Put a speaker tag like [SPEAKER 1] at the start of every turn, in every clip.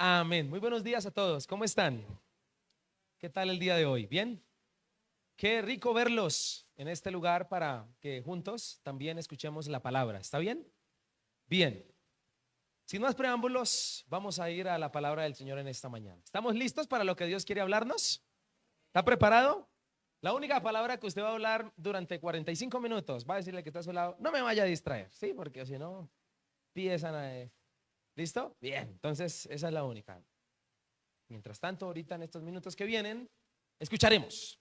[SPEAKER 1] Amén. Muy buenos días a todos. ¿Cómo están? ¿Qué tal el día de hoy? ¿Bien? Qué rico verlos en este lugar para que juntos también escuchemos la palabra. ¿Está bien? Bien. Sin más preámbulos, vamos a ir a la palabra del Señor en esta mañana. ¿Estamos listos para lo que Dios quiere hablarnos? ¿Está preparado? La única palabra que usted va a hablar durante 45 minutos, va a decirle que está a su lado, no me vaya a distraer, ¿sí? Porque si no, empiezan a... ¿Listo? Bien, entonces esa es la única. Mientras tanto, ahorita en estos minutos que vienen, escucharemos.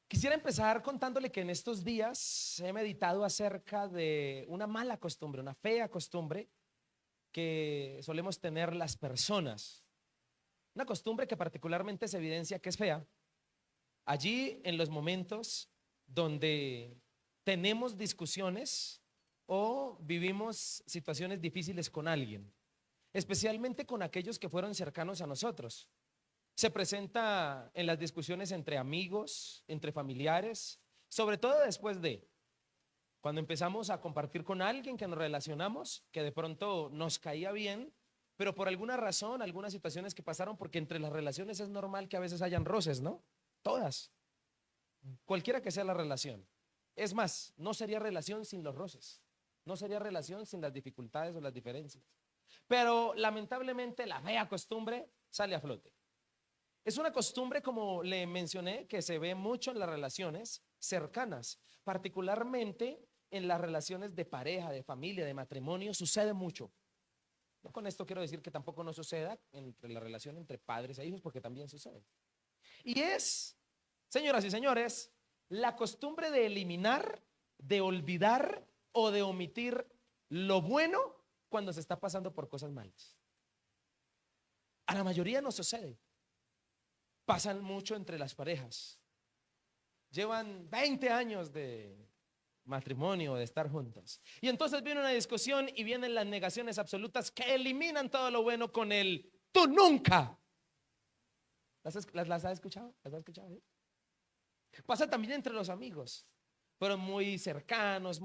[SPEAKER 1] Quisiera empezar contándole que en estos días he meditado acerca de una mala costumbre, una fea costumbre que solemos tener las personas. Una costumbre que particularmente se evidencia que es fea allí en los momentos donde tenemos discusiones o vivimos situaciones difíciles con alguien, especialmente con aquellos que fueron cercanos a nosotros. Se presenta en las discusiones entre amigos, entre familiares, sobre todo después de cuando empezamos a compartir con alguien que nos relacionamos, que de pronto nos caía bien, pero por alguna razón, algunas situaciones que pasaron, porque entre las relaciones es normal que a veces hayan roces, ¿no? Todas, cualquiera que sea la relación. Es más, no sería relación sin los roces, no sería relación sin las dificultades o las diferencias. Pero lamentablemente la fea costumbre sale a flote. Es una costumbre, como le mencioné, que se ve mucho en las relaciones cercanas, particularmente en las relaciones de pareja, de familia, de matrimonio, sucede mucho. No con esto quiero decir que tampoco no suceda entre la relación entre padres e hijos, porque también sucede. Y es, señoras y señores, la costumbre de eliminar, de olvidar o de omitir lo bueno cuando se está pasando por cosas malas. A la mayoría no sucede. Pasan mucho entre las parejas. Llevan 20 años de matrimonio, de estar juntos. Y entonces viene una discusión y vienen las negaciones absolutas que eliminan todo lo bueno con el tú nunca. ¿Las has escuchado? ¿Las has escuchado? ¿Sí? Pasa también entre los amigos. Fueron muy cercanos,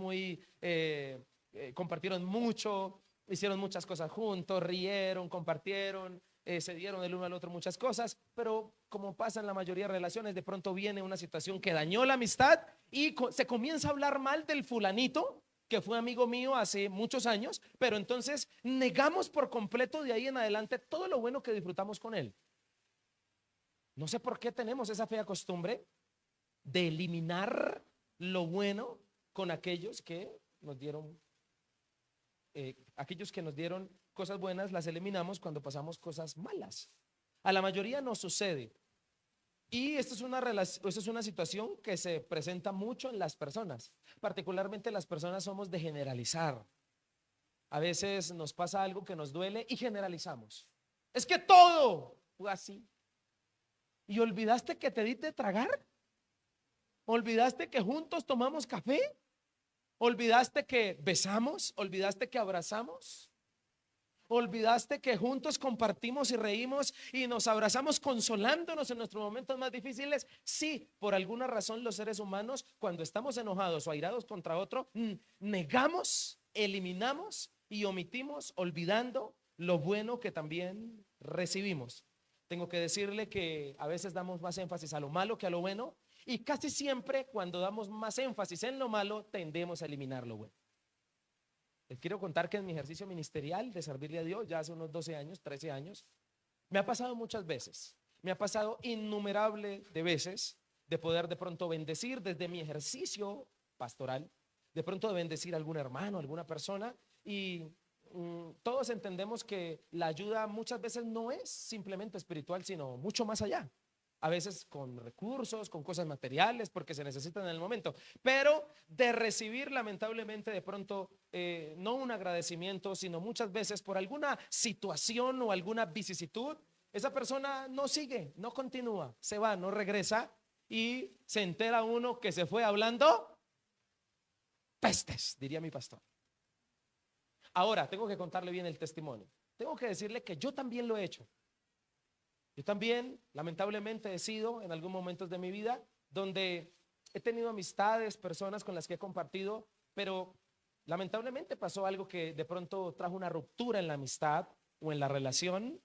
[SPEAKER 1] compartieron mucho, hicieron muchas cosas juntos, rieron, compartieron, se dieron el uno al otro muchas cosas, pero como pasa en la mayoría de relaciones, de pronto viene una situación que dañó la amistad y se comienza a hablar mal del fulanito que fue amigo mío hace muchos años, pero entonces negamos por completo de ahí en adelante todo lo bueno que disfrutamos con él. No sé por qué tenemos esa fea costumbre de eliminar lo bueno con aquellos que nos dieron cosas buenas, las eliminamos cuando pasamos cosas malas. A la mayoría nos sucede. Y esto es una situación que se presenta mucho en las personas. Particularmente las personas somos de generalizar. A veces nos pasa algo que nos duele y generalizamos. Es que todo fue así. ¿Y olvidaste que te di de tragar? ¿Olvidaste que juntos tomamos café? ¿Olvidaste que besamos? ¿Olvidaste que abrazamos? ¿Olvidaste que juntos compartimos y reímos y nos abrazamos consolándonos en nuestros momentos más difíciles? Sí, por alguna razón los seres humanos, cuando estamos enojados o airados contra otro, negamos, eliminamos y omitimos, olvidando lo bueno que también recibimos. Tengo que decirle que a veces damos más énfasis a lo malo que a lo bueno, y casi siempre cuando damos más énfasis en lo malo, tendemos a eliminar lo bueno. Les quiero contar que en mi ejercicio ministerial de servirle a Dios, ya hace unos 12 años, 13 años, me ha pasado muchas veces, me ha pasado innumerable de veces de poder de pronto bendecir desde mi ejercicio pastoral, de pronto de bendecir a algún hermano, a alguna persona, y todos entendemos que la ayuda muchas veces no es simplemente espiritual, sino mucho más allá. A veces con recursos, con cosas materiales, porque se necesitan en el momento, pero de recibir lamentablemente de pronto no un agradecimiento, sino muchas veces por alguna situación o alguna vicisitud, esa persona no sigue, no continúa, se va, no regresa y se entera uno que se fue hablando pestes, diría mi pastor. Ahora, tengo que contarle bien el testimonio. Tengo que decirle que yo también lo he hecho. Yo también, lamentablemente, he sido en algunos momentos de mi vida donde he tenido amistades, personas con las que he compartido, pero lamentablemente pasó algo que de pronto trajo una ruptura en la amistad. o en la relación.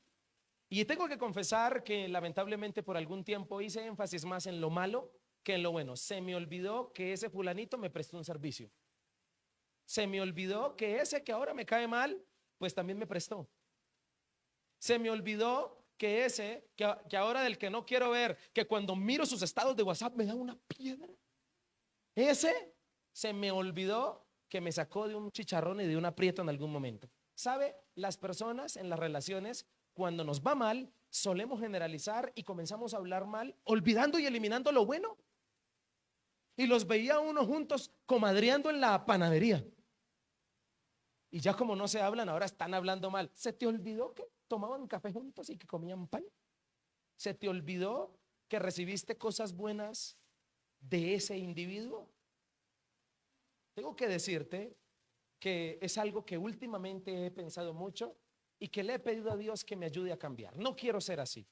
[SPEAKER 1] Y tengo que confesar que lamentablemente por algún tiempo hice énfasis más en lo malo que en lo bueno. Se me olvidó que ese fulanito me prestó un servicio. Se me olvidó que ese que ahora me cae mal, pues también me prestó. Se me olvidó que ese que ahora del que no quiero ver, que cuando miro sus estados de WhatsApp me da una piedra. Ese se me olvidó que me sacó de un chicharrón y de un aprieto en algún momento. ¿Sabe? Las personas en las relaciones, cuando nos va mal, solemos generalizar y comenzamos a hablar mal, olvidando y eliminando lo bueno. Y los veía uno juntos comadreando en la panadería. Y ya como no se hablan, ahora están hablando mal. ¿Se te olvidó que tomaban café juntos y que comían pan? ¿Se te olvidó que recibiste cosas buenas de ese individuo? Tengo que decirte que es algo que últimamente he pensado mucho y que le he pedido a Dios que me ayude a cambiar. No quiero ser así.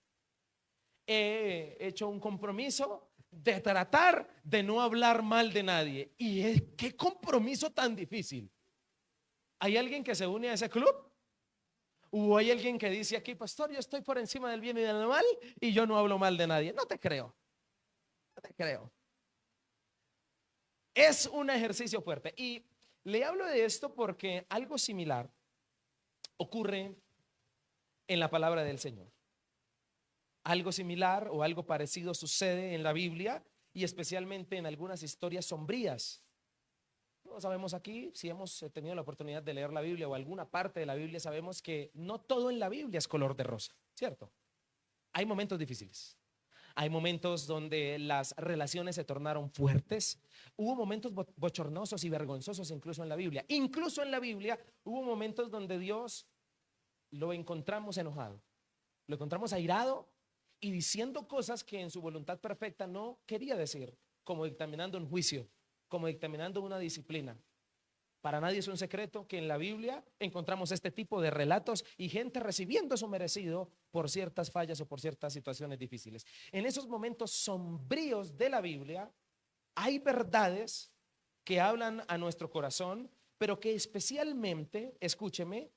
[SPEAKER 1] He hecho un compromiso de tratar de no hablar mal de nadie. Y qué compromiso tan difícil. ¿Hay alguien que se une a ese club? ¿O hay alguien que dice aquí, pastor, yo estoy por encima del bien y del mal y yo no hablo mal de nadie? No te creo. No te creo. Es un ejercicio fuerte. Y le hablo de esto porque algo similar ocurre en la palabra del Señor. Algo similar o algo parecido sucede en la Biblia y especialmente en algunas historias sombrías. No sabemos aquí, si hemos tenido la oportunidad de leer la Biblia o alguna parte de la Biblia, sabemos que no todo en la Biblia es color de rosa, ¿cierto? Hay momentos difíciles. Hay momentos donde las relaciones se tornaron fuertes. Hubo momentos bochornosos y vergonzosos incluso en la Biblia. Incluso en la Biblia hubo momentos donde Dios lo encontramos enojado, lo encontramos airado y diciendo cosas que en su voluntad perfecta no quería decir, como dictaminando un juicio, como dictaminando una disciplina. Para nadie es un secreto que en la Biblia encontramos este tipo de relatos y gente recibiendo su merecido por ciertas fallas o por ciertas situaciones difíciles. En esos momentos sombríos de la Biblia hay verdades que hablan a nuestro corazón, pero que especialmente, escúcheme,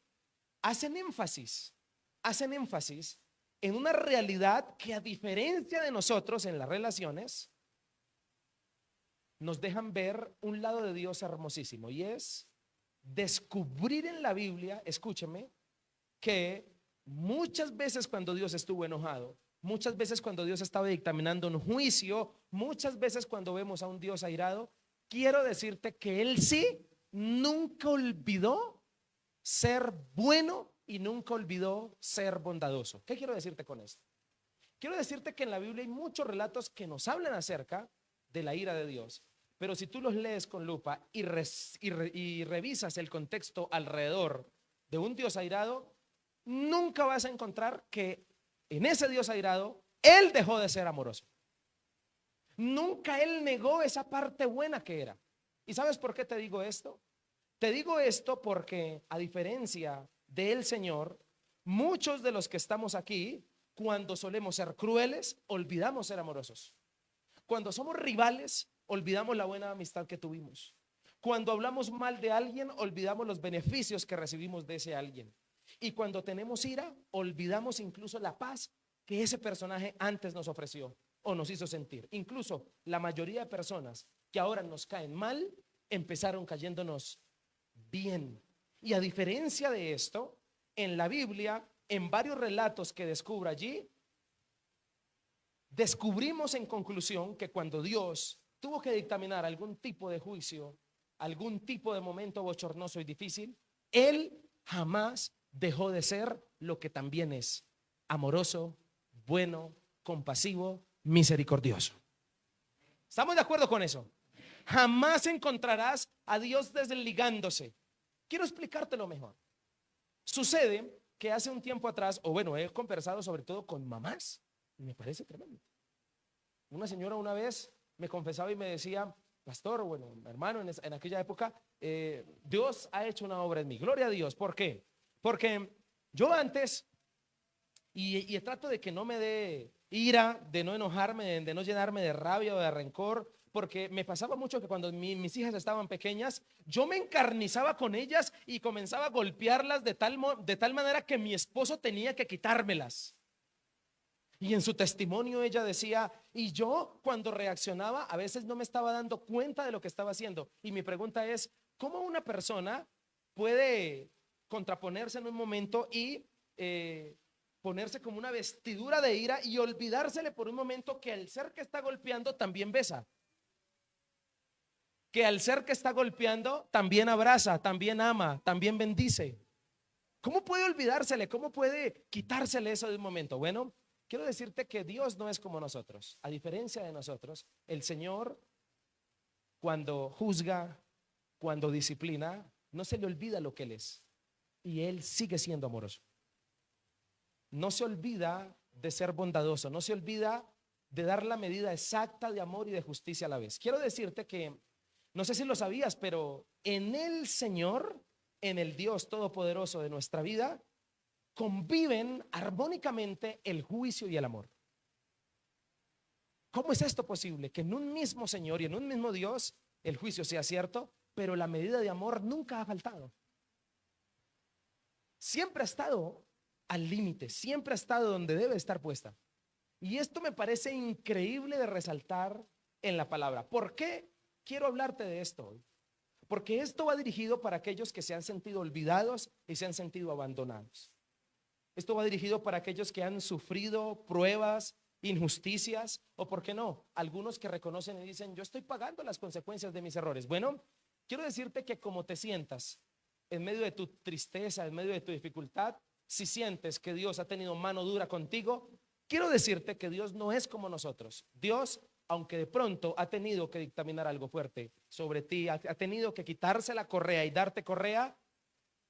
[SPEAKER 1] hacen énfasis en una realidad que a diferencia de nosotros en las relaciones, nos dejan ver un lado de Dios hermosísimo y es descubrir en la Biblia, escúcheme, que muchas veces cuando Dios estuvo enojado, muchas veces cuando Dios estaba dictaminando un juicio, muchas veces cuando vemos a un Dios airado, quiero decirte que Él sí nunca olvidó ser bueno y nunca olvidó ser bondadoso. ¿Qué quiero decirte con esto? Quiero decirte que en la Biblia hay muchos relatos que nos hablan acerca de la ira de Dios, pero si tú los lees con lupa y revisas el contexto alrededor de un Dios airado, nunca vas a encontrar que en ese Dios airado Él dejó de ser amoroso. Nunca Él negó esa parte buena que era. ¿Y sabes por qué te digo esto? Te digo esto porque a diferencia del Señor, muchos de los que estamos aquí, cuando solemos ser crueles, olvidamos ser amorosos. Cuando somos rivales, olvidamos la buena amistad que tuvimos. Cuando hablamos mal de alguien, olvidamos los beneficios que recibimos de ese alguien. Y cuando tenemos ira, olvidamos incluso la paz que ese personaje antes nos ofreció o nos hizo sentir. Incluso la mayoría de personas que ahora nos caen mal, empezaron cayéndonos bien. Y a diferencia de esto, en la Biblia, en varios relatos que descubro allí, descubrimos en conclusión que cuando Dios tuvo que dictaminar algún tipo de juicio, algún tipo de momento bochornoso y difícil, Él jamás dejó de ser lo que también es: amoroso, bueno, compasivo, misericordioso. ¿Estamos de acuerdo con eso? Jamás encontrarás a Dios desligándose. Quiero explicártelo mejor. Sucede que hace un tiempo atrás, o bueno, he conversado sobre todo con mamás, y me parece tremendo. Una señora una vez me confesaba y me decía: pastor, bueno, hermano, en aquella época, Dios ha hecho una obra en mí. Gloria a Dios. ¿Por qué? Porque yo antes, y trato de que no me dé ira, de no enojarme, de no llenarme de rabia o de rencor, porque me pasaba mucho que cuando mis hijas estaban pequeñas, yo me encarnizaba con ellas y comenzaba a golpearlas de tal manera que mi esposo tenía que quitármelas. Y en su testimonio ella decía, y yo cuando reaccionaba a veces no me estaba dando cuenta de lo que estaba haciendo. Y mi pregunta es, ¿cómo una persona puede contraponerse en un momento y ponerse como una vestidura de ira y olvidársele por un momento que el ser que está golpeando también besa? Que al ser que está golpeando también abraza, también ama, también bendice. ¿Cómo puede olvidársele? ¿Cómo puede quitársele eso de un momento? Bueno, quiero decirte que Dios no es como nosotros. A diferencia de nosotros, el Señor, cuando juzga, cuando disciplina, no se le olvida lo que Él es. Y Él sigue siendo amoroso. No se olvida de ser bondadoso, no se olvida de dar la medida exacta de amor y de justicia a la vez. Quiero decirte que, no sé si lo sabías, pero en el Señor, en el Dios Todopoderoso de nuestra vida, conviven armónicamente el juicio y el amor. ¿Cómo es esto posible? Que en un mismo Señor y en un mismo Dios el juicio sea cierto, pero la medida de amor nunca ha faltado. Siempre ha estado al límite, siempre ha estado donde debe estar puesta. Y esto me parece increíble de resaltar en la palabra. ¿Por qué quiero hablarte de esto hoy? Porque esto va dirigido para aquellos que se han sentido olvidados y se han sentido abandonados. Esto va dirigido para aquellos que han sufrido pruebas, injusticias, o por qué no, algunos que reconocen y dicen, yo estoy pagando las consecuencias de mis errores. Bueno, quiero decirte que como te sientas en medio de tu tristeza, en medio de tu dificultad, si sientes que Dios ha tenido mano dura contigo, quiero decirte que Dios no es como nosotros. Dios, aunque de pronto ha tenido que dictaminar algo fuerte sobre ti, ha tenido que quitarse la correa y darte correa,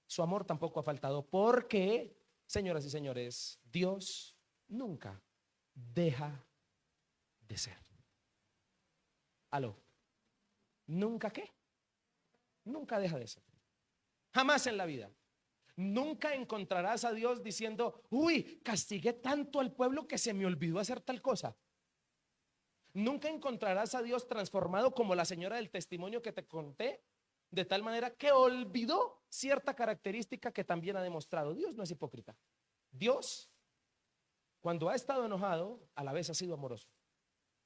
[SPEAKER 1] su amor tampoco ha faltado, porque, señoras y señores, Dios nunca deja de ser. Aló. ¿Nunca qué? Nunca deja de ser. Jamás en la vida. Nunca encontrarás a Dios diciendo, uy, castigué tanto al pueblo que se me olvidó hacer tal cosa. Nunca encontrarás a Dios transformado como la señora del testimonio que te conté, de tal manera que olvidó cierta característica que también ha demostrado. Dios no es hipócrita. Dios, cuando ha estado enojado, a la vez ha sido amoroso,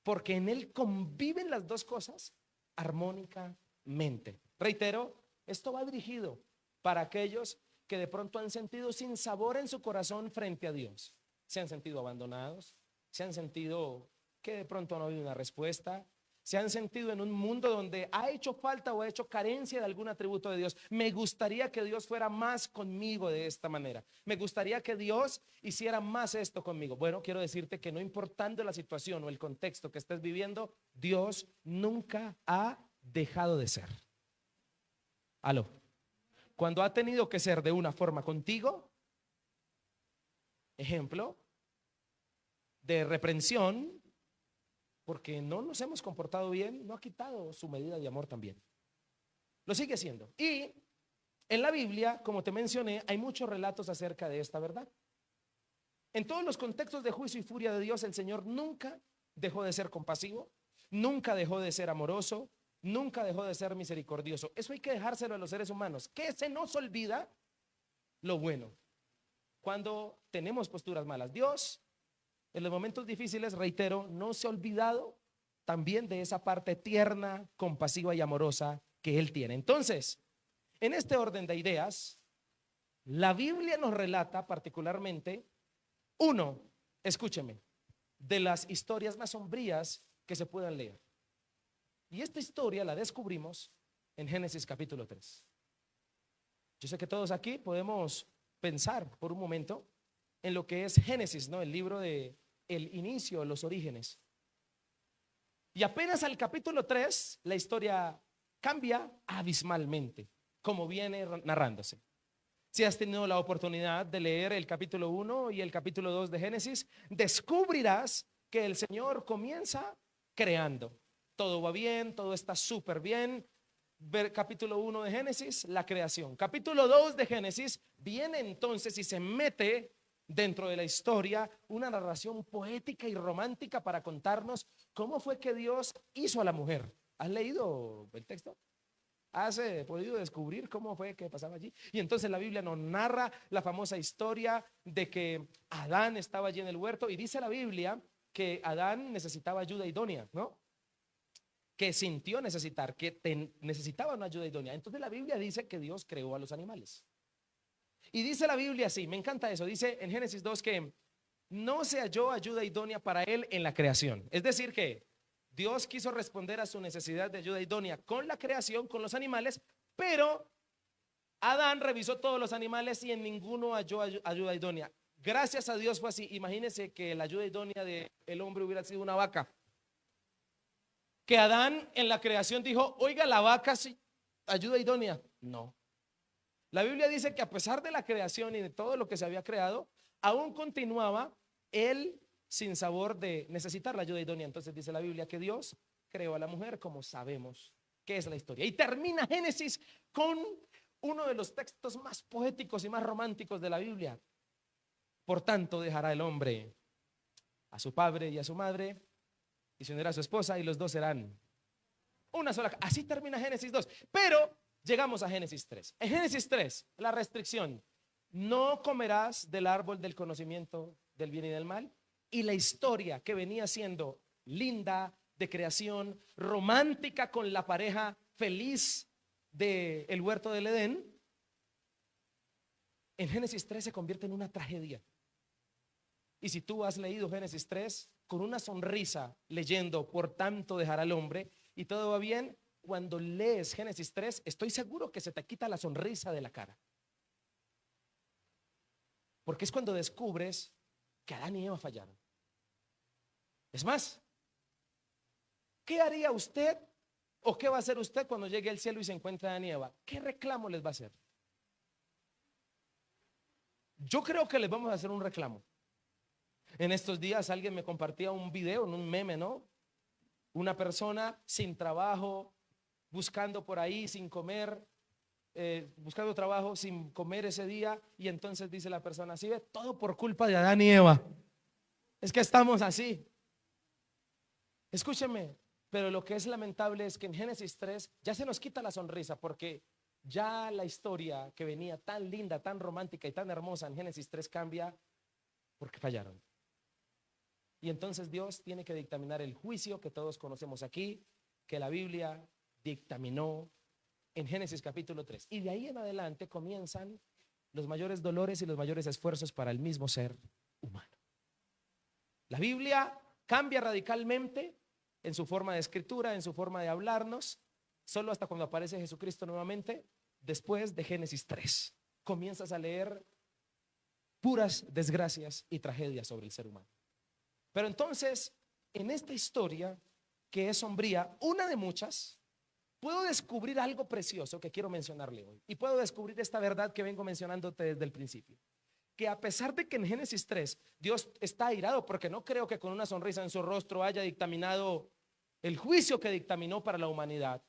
[SPEAKER 1] porque en Él conviven las dos cosas armónicamente. Reitero, esto va dirigido para aquellos que de pronto han sentido sin sabor en su corazón frente a Dios. Se han sentido abandonados, se han sentido que de pronto no ha habido una respuesta, se han sentido en un mundo donde ha hecho falta o ha hecho carencia de algún atributo de Dios. Me gustaría que Dios fuera más conmigo de esta manera. Me gustaría que Dios hiciera más esto conmigo. Bueno, quiero decirte que no importando la situación o el contexto que estés viviendo, Dios nunca ha dejado de ser. Aló. Cuando ha tenido que ser de una forma contigo, ejemplo, de reprensión, porque no nos hemos comportado bien, no ha quitado su medida de amor también. Lo sigue haciendo. Y en la Biblia, como te mencioné, hay muchos relatos acerca de esta verdad. En todos los contextos de juicio y furia de Dios, el Señor nunca dejó de ser compasivo, nunca dejó de ser amoroso, nunca dejó de ser misericordioso. Eso hay que dejárselo a los seres humanos, que se nos olvida lo bueno cuando tenemos posturas malas. Dios, en los momentos difíciles, reitero, no se ha olvidado también de esa parte tierna, compasiva y amorosa que Él tiene. Entonces, en este orden de ideas, la Biblia nos relata particularmente uno, escúcheme, de las historias más sombrías que se puedan leer. Y esta historia la descubrimos en Génesis capítulo 3. Yo sé que todos aquí podemos pensar por un momento en lo que es Génesis, ¿no? El libro de el inicio, los orígenes. Y apenas al capítulo 3, la historia cambia abismalmente, como viene narrándose. Si has tenido la oportunidad de leer el capítulo 1 y el capítulo 2 de Génesis, descubrirás que el Señor comienza creando. Todo va bien, todo está súper bien. Ver capítulo 1 de Génesis, la creación. Capítulo 2 de Génesis viene entonces y se mete dentro de la historia una narración poética y romántica para contarnos cómo fue que Dios hizo a la mujer. ¿Has leído el texto? ¿Has podido descubrir cómo fue que pasaba allí? Y entonces la Biblia nos narra la famosa historia de que Adán estaba allí en el huerto y dice la Biblia que Adán necesitaba ayuda idónea, ¿no? Que sintió necesitar, necesitaba una ayuda idónea. Entonces la Biblia dice que Dios creó a los animales. Y dice la Biblia así, me encanta eso, dice en Génesis 2 que no se halló ayuda idónea para él en la creación. Es decir que Dios quiso responder a su necesidad de ayuda idónea con la creación, con los animales, pero Adán revisó todos los animales y en ninguno halló ayuda idónea. Gracias a Dios fue así. Imagínense que la ayuda idónea del hombre hubiera sido una vaca. Que Adán en la creación dijo, oiga, la vaca sí, ayuda idónea. No. La Biblia dice que a pesar de la creación y de todo lo que se había creado, aún continuaba el sinsabor de necesitar la ayuda idónea. Entonces dice la Biblia que Dios creó a la mujer, como sabemos que es la historia. Y termina Génesis con uno de los textos más poéticos y más románticos de la Biblia. Por tanto, dejará el hombre a su padre y a su madre y se unirá a su esposa y los dos serán una sola. Así termina Génesis 2. Pero llegamos a Génesis 3. En Génesis 3, la restricción: no comerás del árbol del conocimiento del bien y del mal. Y la historia que venía siendo linda, de creación, romántica con la pareja feliz del huerto del Edén, en Génesis 3 se convierte en una tragedia. Y si tú has leído Génesis 3 con una sonrisa leyendo por tanto dejará al hombre y todo va bien, cuando lees Génesis 3 estoy seguro que se te quita la sonrisa de la cara. Porque es cuando descubres que Adán y Eva fallaron. Es más, ¿qué haría usted o qué va a hacer usted cuando llegue al cielo y se encuentre a Adán y Eva? ¿Qué reclamo les va a hacer? Yo creo que les vamos a hacer un reclamo. En estos días alguien me compartía un video, un meme, ¿no? Una persona sin trabajo, buscando por ahí, sin comer, buscando trabajo, sin comer ese día. Y entonces dice la persona, así ve, todo por culpa de Adán y Eva. Es que estamos así. Escúcheme, pero lo que es lamentable es que en Génesis 3 ya se nos quita la sonrisa porque ya la historia que venía tan linda, tan romántica y tan hermosa en Génesis 3 cambia porque fallaron. Y entonces Dios tiene que dictaminar el juicio que todos conocemos aquí, que la Biblia dictaminó en Génesis capítulo 3. Y de ahí en adelante comienzan los mayores dolores y los mayores esfuerzos para el mismo ser humano. La Biblia cambia radicalmente en su forma de escritura, en su forma de hablarnos, solo hasta cuando aparece Jesucristo nuevamente, después de Génesis 3. Comienzas a leer puras desgracias y tragedias sobre el ser humano. Pero entonces, en esta historia que es sombría, una de muchas, puedo descubrir algo precioso que quiero mencionarle hoy. Y puedo descubrir esta verdad que vengo mencionándote desde el principio. Que a pesar de que en Génesis 3 Dios está airado, porque no creo que con una sonrisa en su rostro haya dictaminado el juicio que dictaminó para la humanidad,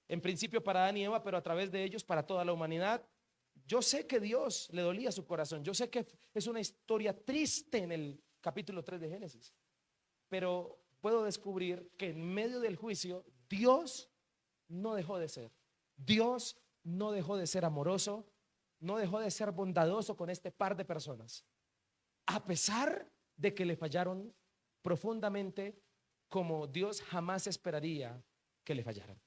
[SPEAKER 1] en principio para Adán y Eva, pero a través de ellos para toda la humanidad. Yo sé que Dios le dolía su corazón, yo sé que es una historia triste en el capítulo 3 de Génesis, pero puedo descubrir que en medio del juicio Dios no dejó de ser. Dios no dejó de ser amoroso, no dejó de ser bondadoso con este par de personas, a pesar de que le fallaron profundamente, como Dios jamás esperaría que le fallaran.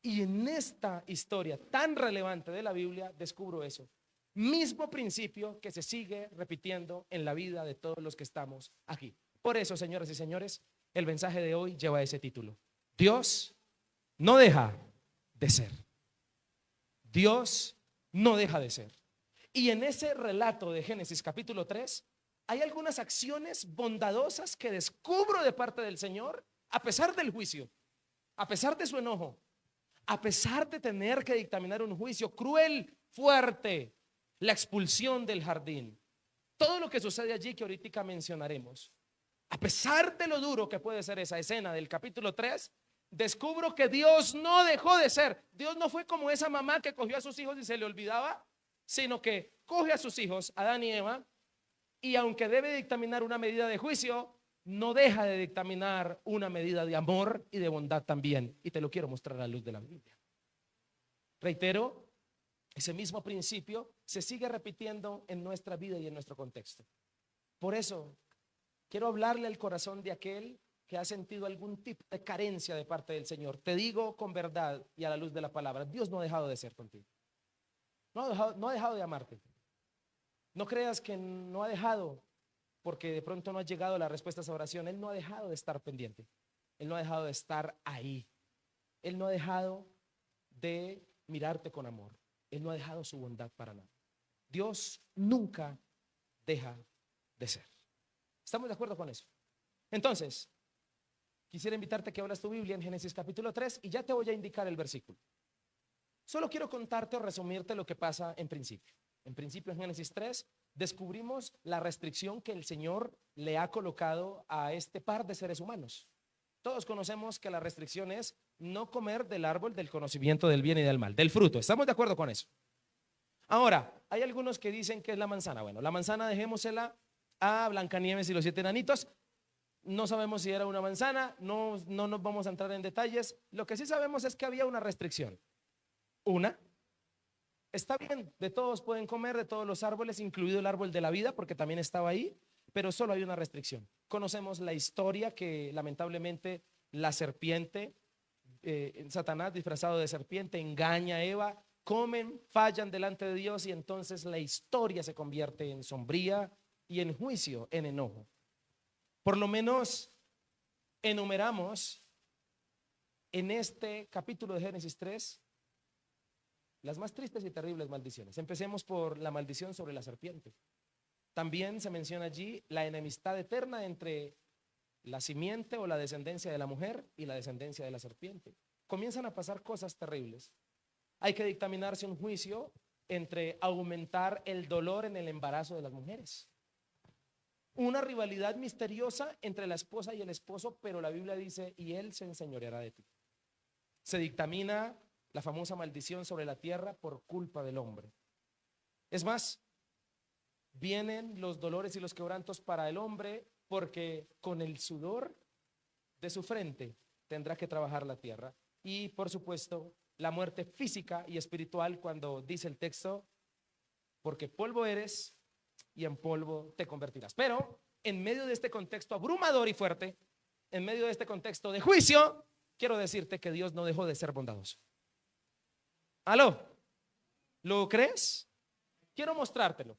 [SPEAKER 1] Y en esta historia tan relevante de la Biblia descubro eso, mismo principio que se sigue repitiendo en la vida de todos los que estamos aquí. Por eso, señoras y señores, el mensaje de hoy lleva ese título: Dios no deja de ser. Dios no deja de ser. Y en ese relato de Génesis capítulo 3 hay algunas acciones bondadosas que descubro de parte del Señor, a pesar del juicio, a pesar de su enojo, a pesar de tener que dictaminar un juicio cruel, fuerte, la expulsión del jardín, todo lo que sucede allí que ahorita mencionaremos. A pesar de lo duro que puede ser esa escena del capítulo 3, descubro que Dios no dejó de ser. Dios no fue como esa mamá que cogió a sus hijos y se le olvidaba, sino que coge a sus hijos, Adán y Eva, Y aunque debe dictaminar una medida de juicio, no deja de dictaminar una medida de amor y de bondad también. Y te lo quiero mostrar a la luz de la Biblia. Reitero, ese mismo principio se sigue repitiendo en nuestra vida y en nuestro contexto. Por eso, quiero hablarle al corazón de aquel que ha sentido algún tipo de carencia de parte del Señor. Te digo con verdad y a la luz de la palabra, Dios no ha dejado de ser contigo. No ha dejado de amarte. No creas que no ha dejado porque de pronto no ha llegado la respuesta a esa oración. Él no ha dejado de estar pendiente. Él no ha dejado de estar ahí. Él no ha dejado de mirarte con amor. Él no ha dejado su bondad para nada. Dios nunca deja de ser. ¿Estamos de acuerdo con eso? Entonces, quisiera invitarte a que abras tu Biblia en Génesis capítulo 3 y ya te voy a indicar el versículo. Solo quiero contarte o resumirte lo que pasa en principio. En principio, en Génesis 3, descubrimos la restricción que el Señor le ha colocado a este par de seres humanos. Todos conocemos que la restricción es no comer del árbol del conocimiento del bien y del mal, del fruto. ¿Estamos de acuerdo con eso? Ahora, hay algunos que dicen que es la manzana. Bueno, la manzana dejémosela a Blancanieves y los 7 enanitos. No sabemos si era una manzana, no nos vamos a entrar en detalles. Lo que sí sabemos es que había una restricción. Una, está bien, de todos pueden comer, de todos los árboles, incluido el árbol de la vida, porque también estaba ahí, pero solo hay una restricción. Conocemos la historia que lamentablemente la serpiente, Satanás disfrazado de serpiente, engaña a Eva, comen, fallan delante de Dios y entonces la historia se convierte en sombría y en juicio, en enojo. Por lo menos enumeramos en este capítulo de Génesis 3 las más tristes y terribles maldiciones. Empecemos por la maldición sobre la serpiente. También se menciona allí la enemistad eterna entre la simiente o la descendencia de la mujer y la descendencia de la serpiente. Comienzan a pasar cosas terribles. Hay que dictaminarse un juicio entre aumentar el dolor en el embarazo de las mujeres. Una rivalidad misteriosa entre la esposa y el esposo, pero la Biblia dice, y él se enseñoreará de ti. Se dictamina la famosa maldición sobre la tierra por culpa del hombre. Es más, vienen los dolores y los quebrantos para el hombre porque con el sudor de su frente tendrá que trabajar la tierra. Y por supuesto, la muerte física y espiritual cuando dice el texto, porque polvo eres y en polvo te convertirás. Pero en medio de este contexto abrumador y fuerte, en medio de este contexto de juicio, quiero decirte que Dios no dejó de ser bondadoso. ¿Aló? ¿Lo crees? Quiero mostrártelo.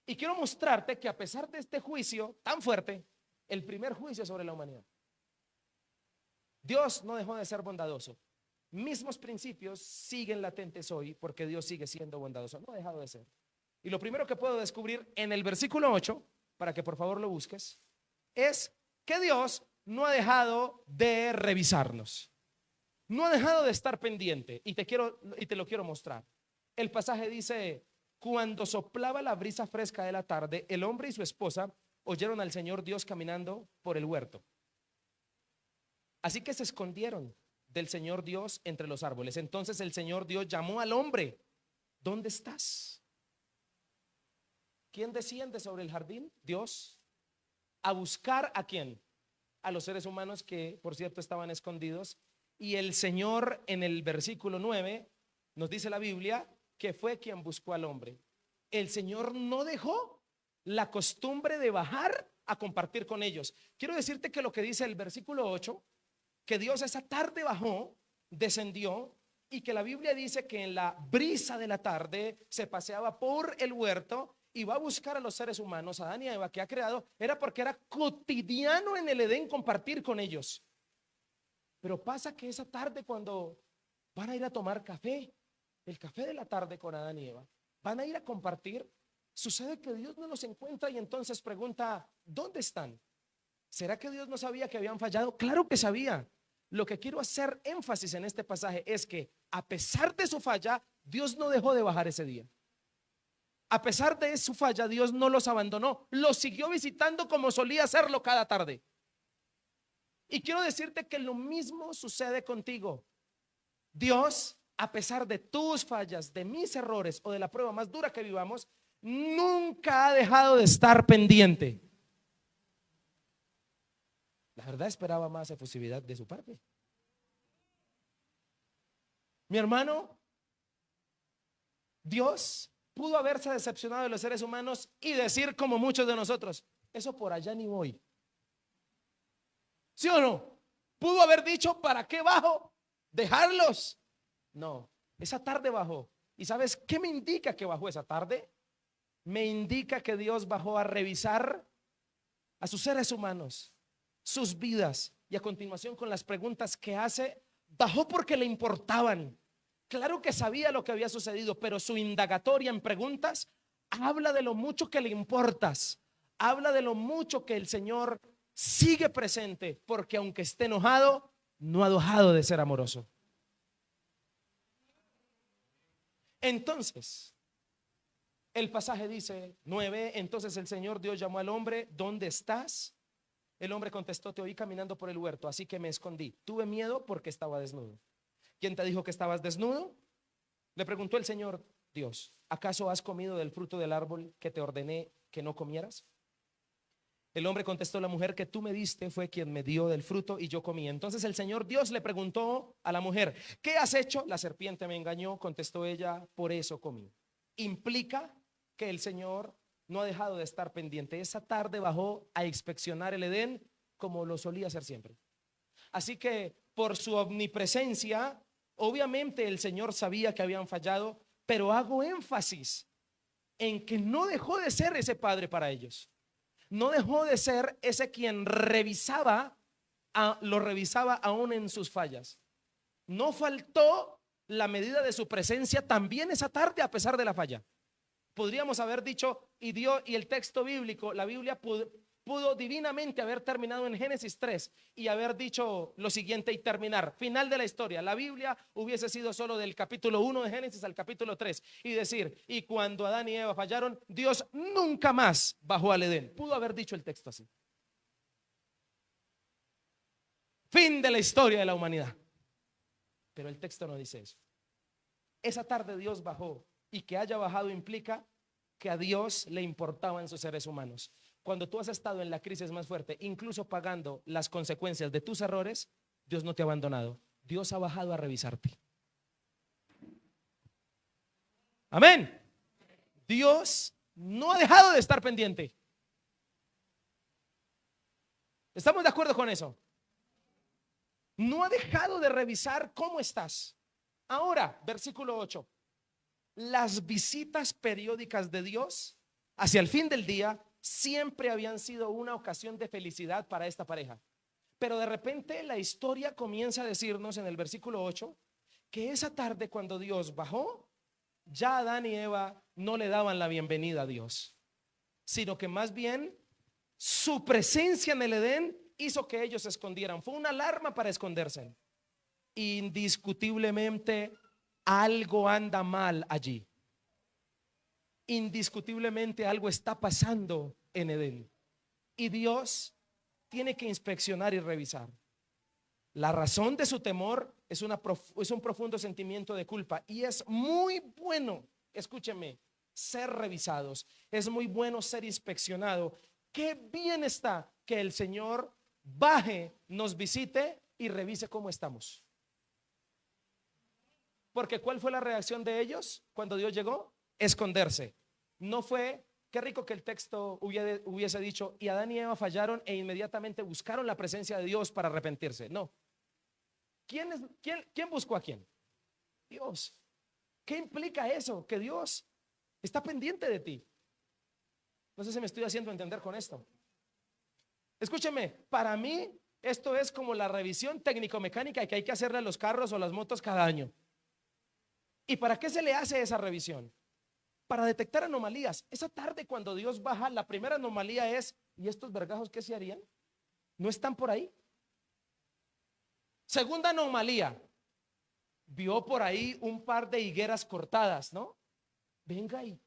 [SPEAKER 1] Y quiero mostrarte que a pesar de este juicio tan fuerte, el primer juicio sobre la humanidad, Dios no dejó de ser bondadoso. Mismos principios siguen latentes hoy porque Dios sigue siendo bondadoso. No ha dejado de ser. Y lo primero que puedo descubrir en el versículo 8, para que por favor lo busques, es que Dios no ha dejado de revisarnos. No ha dejado de estar pendiente y te lo quiero mostrar. El pasaje dice, cuando soplaba la brisa fresca de la tarde, el hombre y su esposa oyeron al Señor Dios caminando por el huerto. Así que se escondieron del Señor Dios entre los árboles. Entonces el Señor Dios llamó al hombre, ¿dónde estás? ¿Quién desciende sobre el jardín? Dios. ¿A buscar a quién? A los seres humanos que, por cierto, estaban escondidos. Y el Señor en el versículo 9 nos dice la Biblia que fue quien buscó al hombre. El Señor no dejó la costumbre de bajar a compartir con ellos. Quiero decirte que lo que dice el versículo 8, que Dios esa tarde bajó, descendió, y que la Biblia dice que en la brisa de la tarde se paseaba por el huerto y va a buscar a los seres humanos, a Adán y a Eva que ha creado, era porque era cotidiano en el Edén compartir con ellos. Pero pasa que esa tarde cuando van a ir a tomar café, el café de la tarde con Adán y Eva, van a ir a compartir, sucede que Dios no los encuentra y entonces pregunta, ¿dónde están? ¿Será que Dios no sabía que habían fallado? Claro que sabía. Lo que quiero hacer énfasis en este pasaje es que a pesar de su falla, Dios no dejó de bajar ese día. A pesar de su falla, Dios no los abandonó, los siguió visitando como solía hacerlo cada tarde. Y quiero decirte que lo mismo sucede contigo. Dios, a pesar de tus fallas, de mis errores o de la prueba más dura que vivamos, nunca ha dejado de estar pendiente. La verdad esperaba más efusividad de su parte. Mi hermano, Dios pudo haberse decepcionado de los seres humanos y decir como muchos de nosotros, eso por allá ni voy. ¿Sí o no? Pudo haber dicho, ¿para qué bajo? Dejarlos. No, esa tarde bajó. ¿Y sabes qué me indica que bajó esa tarde? Me indica que Dios bajó a revisar a sus seres humanos, sus vidas, y a continuación con las preguntas que hace, bajó porque le importaban. Claro que sabía lo que había sucedido, pero su indagatoria en preguntas habla de lo mucho que le importas, habla de lo mucho que el Señor sigue presente, porque aunque esté enojado, no ha dejado de ser amoroso. Entonces, el pasaje dice 9, entonces el Señor Dios llamó al hombre, ¿dónde estás? El hombre contestó, te oí caminando por el huerto, así que me escondí. Tuve miedo porque estaba desnudo. ¿Quién te dijo que estabas desnudo? Le preguntó el Señor Dios, ¿acaso has comido del fruto del árbol que te ordené que no comieras? El hombre contestó, la mujer que tú me diste fue quien me dio del fruto y yo comí. Entonces el Señor Dios le preguntó a la mujer, ¿qué has hecho? La serpiente me engañó, contestó ella, por eso comí. Implica que el Señor no ha dejado de estar pendiente. Esa tarde bajó a inspeccionar el Edén como lo solía hacer siempre. Así que por su omnipresencia, obviamente el Señor sabía que habían fallado, pero hago énfasis en que no dejó de ser ese padre para ellos. No dejó de ser ese quien revisaba, lo revisaba aún en sus fallas. No faltó la medida de su presencia también esa tarde a pesar de la falla. Podríamos haber dicho, y el texto bíblico, la Biblia pudo divinamente haber terminado en Génesis 3 y haber dicho lo siguiente y terminar, final de la historia. La Biblia hubiese sido solo del capítulo 1 de Génesis al capítulo 3 y decir, y cuando Adán y Eva fallaron, Dios nunca más bajó al Edén. Pudo haber dicho el texto así. Fin de la historia de la humanidad. Pero el texto no dice eso. Esa tarde Dios bajó, y que haya bajado implica que a Dios le importaban sus seres humanos. Cuando tú has estado en la crisis más fuerte, incluso pagando las consecuencias de tus errores, Dios no te ha abandonado. Dios ha bajado a revisarte. Amén. Dios no ha dejado de estar pendiente. ¿Estamos de acuerdo con eso? No ha dejado de revisar cómo estás. Ahora, versículo 8. Las visitas periódicas de Dios hacia el fin del día siempre habían sido una ocasión de felicidad para esta pareja. Pero de repente la historia comienza a decirnos en el versículo 8 que esa tarde cuando Dios bajó, ya Adán y Eva no le daban la bienvenida a Dios, sino que más bien su presencia en el Edén hizo que ellos se escondieran. Fue una alarma para esconderse. Indiscutiblemente algo anda mal allí. Indiscutiblemente algo está pasando en Edén. Y Dios tiene que inspeccionar y revisar. La razón de su temor es un profundo sentimiento de culpa. Y es muy bueno, escúcheme, ser revisados. Es muy bueno ser inspeccionado. Qué bien está que el Señor baje, nos visite y revise cómo estamos. Porque ¿cuál fue la reacción de ellos cuando Dios llegó? Esconderse. No fue, qué rico que el texto hubiese dicho, y Adán y Eva fallaron e inmediatamente buscaron la presencia de Dios para arrepentirse. No. ¿Quién buscó a quién? Dios. ¿Qué implica eso? Que Dios está pendiente de ti. No sé si me estoy haciendo entender con esto. Escúcheme, para mí esto es como la revisión técnico-mecánica que hay que hacerle a los carros o las motos cada año. ¿Y para qué se le hace esa revisión? Para detectar anomalías. Esa tarde cuando Dios baja, la primera anomalía es, ¿y estos vergajos qué se harían? ¿No están por ahí? Segunda anomalía, vio por ahí un par de higueras cortadas, ¿no? Venga, ¿y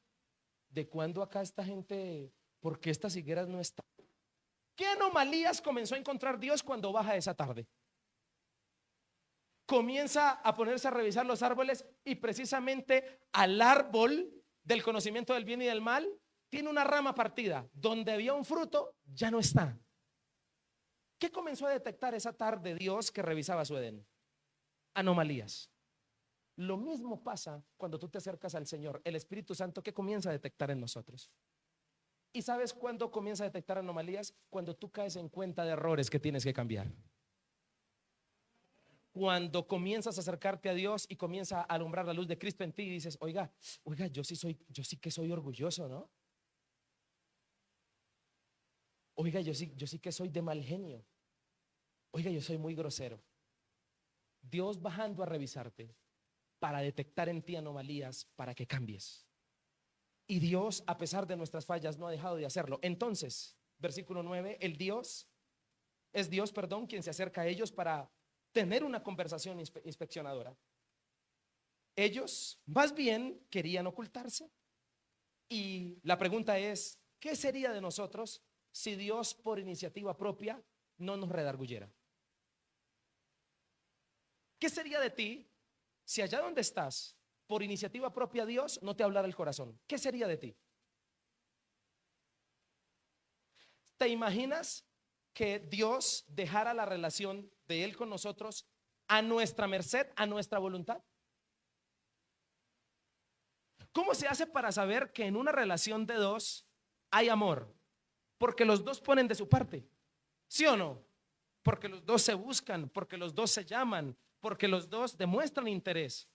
[SPEAKER 1] de cuándo acá esta gente, por qué estas higueras no están? ¿Qué anomalías comenzó a encontrar Dios cuando baja esa tarde? Comienza a ponerse a revisar los árboles y precisamente al árbol del conocimiento del bien y del mal, tiene una rama partida. Donde había un fruto, ya no está. ¿Qué comenzó a detectar esa tarde Dios que revisaba su Edén? Anomalías. Lo mismo pasa cuando tú te acercas al Señor. El Espíritu Santo, ¿qué comienza a detectar en nosotros? ¿Y sabes cuándo comienza a detectar anomalías? Cuando tú caes en cuenta de errores que tienes que cambiar. Cuando comienzas a acercarte a Dios y comienza a alumbrar la luz de Cristo en ti y dices, oiga, yo sí que soy orgulloso, ¿no? Oiga, yo sí que soy de mal genio. Oiga, yo soy muy grosero. Dios bajando a revisarte para detectar en ti anomalías, para que cambies. Y Dios, a pesar de nuestras fallas, no ha dejado de hacerlo. Entonces, versículo 9, es Dios, perdón, quien se acerca a ellos para tener una conversación inspeccionadora. Ellos más bien querían ocultarse. Y la pregunta es, ¿qué sería de nosotros si Dios por iniciativa propia no nos redarguyera? ¿Qué sería de ti si allá donde estás, por iniciativa propia, Dios no te hablara el corazón? ¿Qué sería de ti? ¿Te imaginas que Dios dejara la relación de Él con nosotros a nuestra merced, a nuestra voluntad? ¿Cómo se hace para saber que en una relación de dos hay amor? Porque los dos ponen de su parte, ¿sí o no? Porque los dos se buscan, porque los dos se llaman, porque los dos demuestran interés.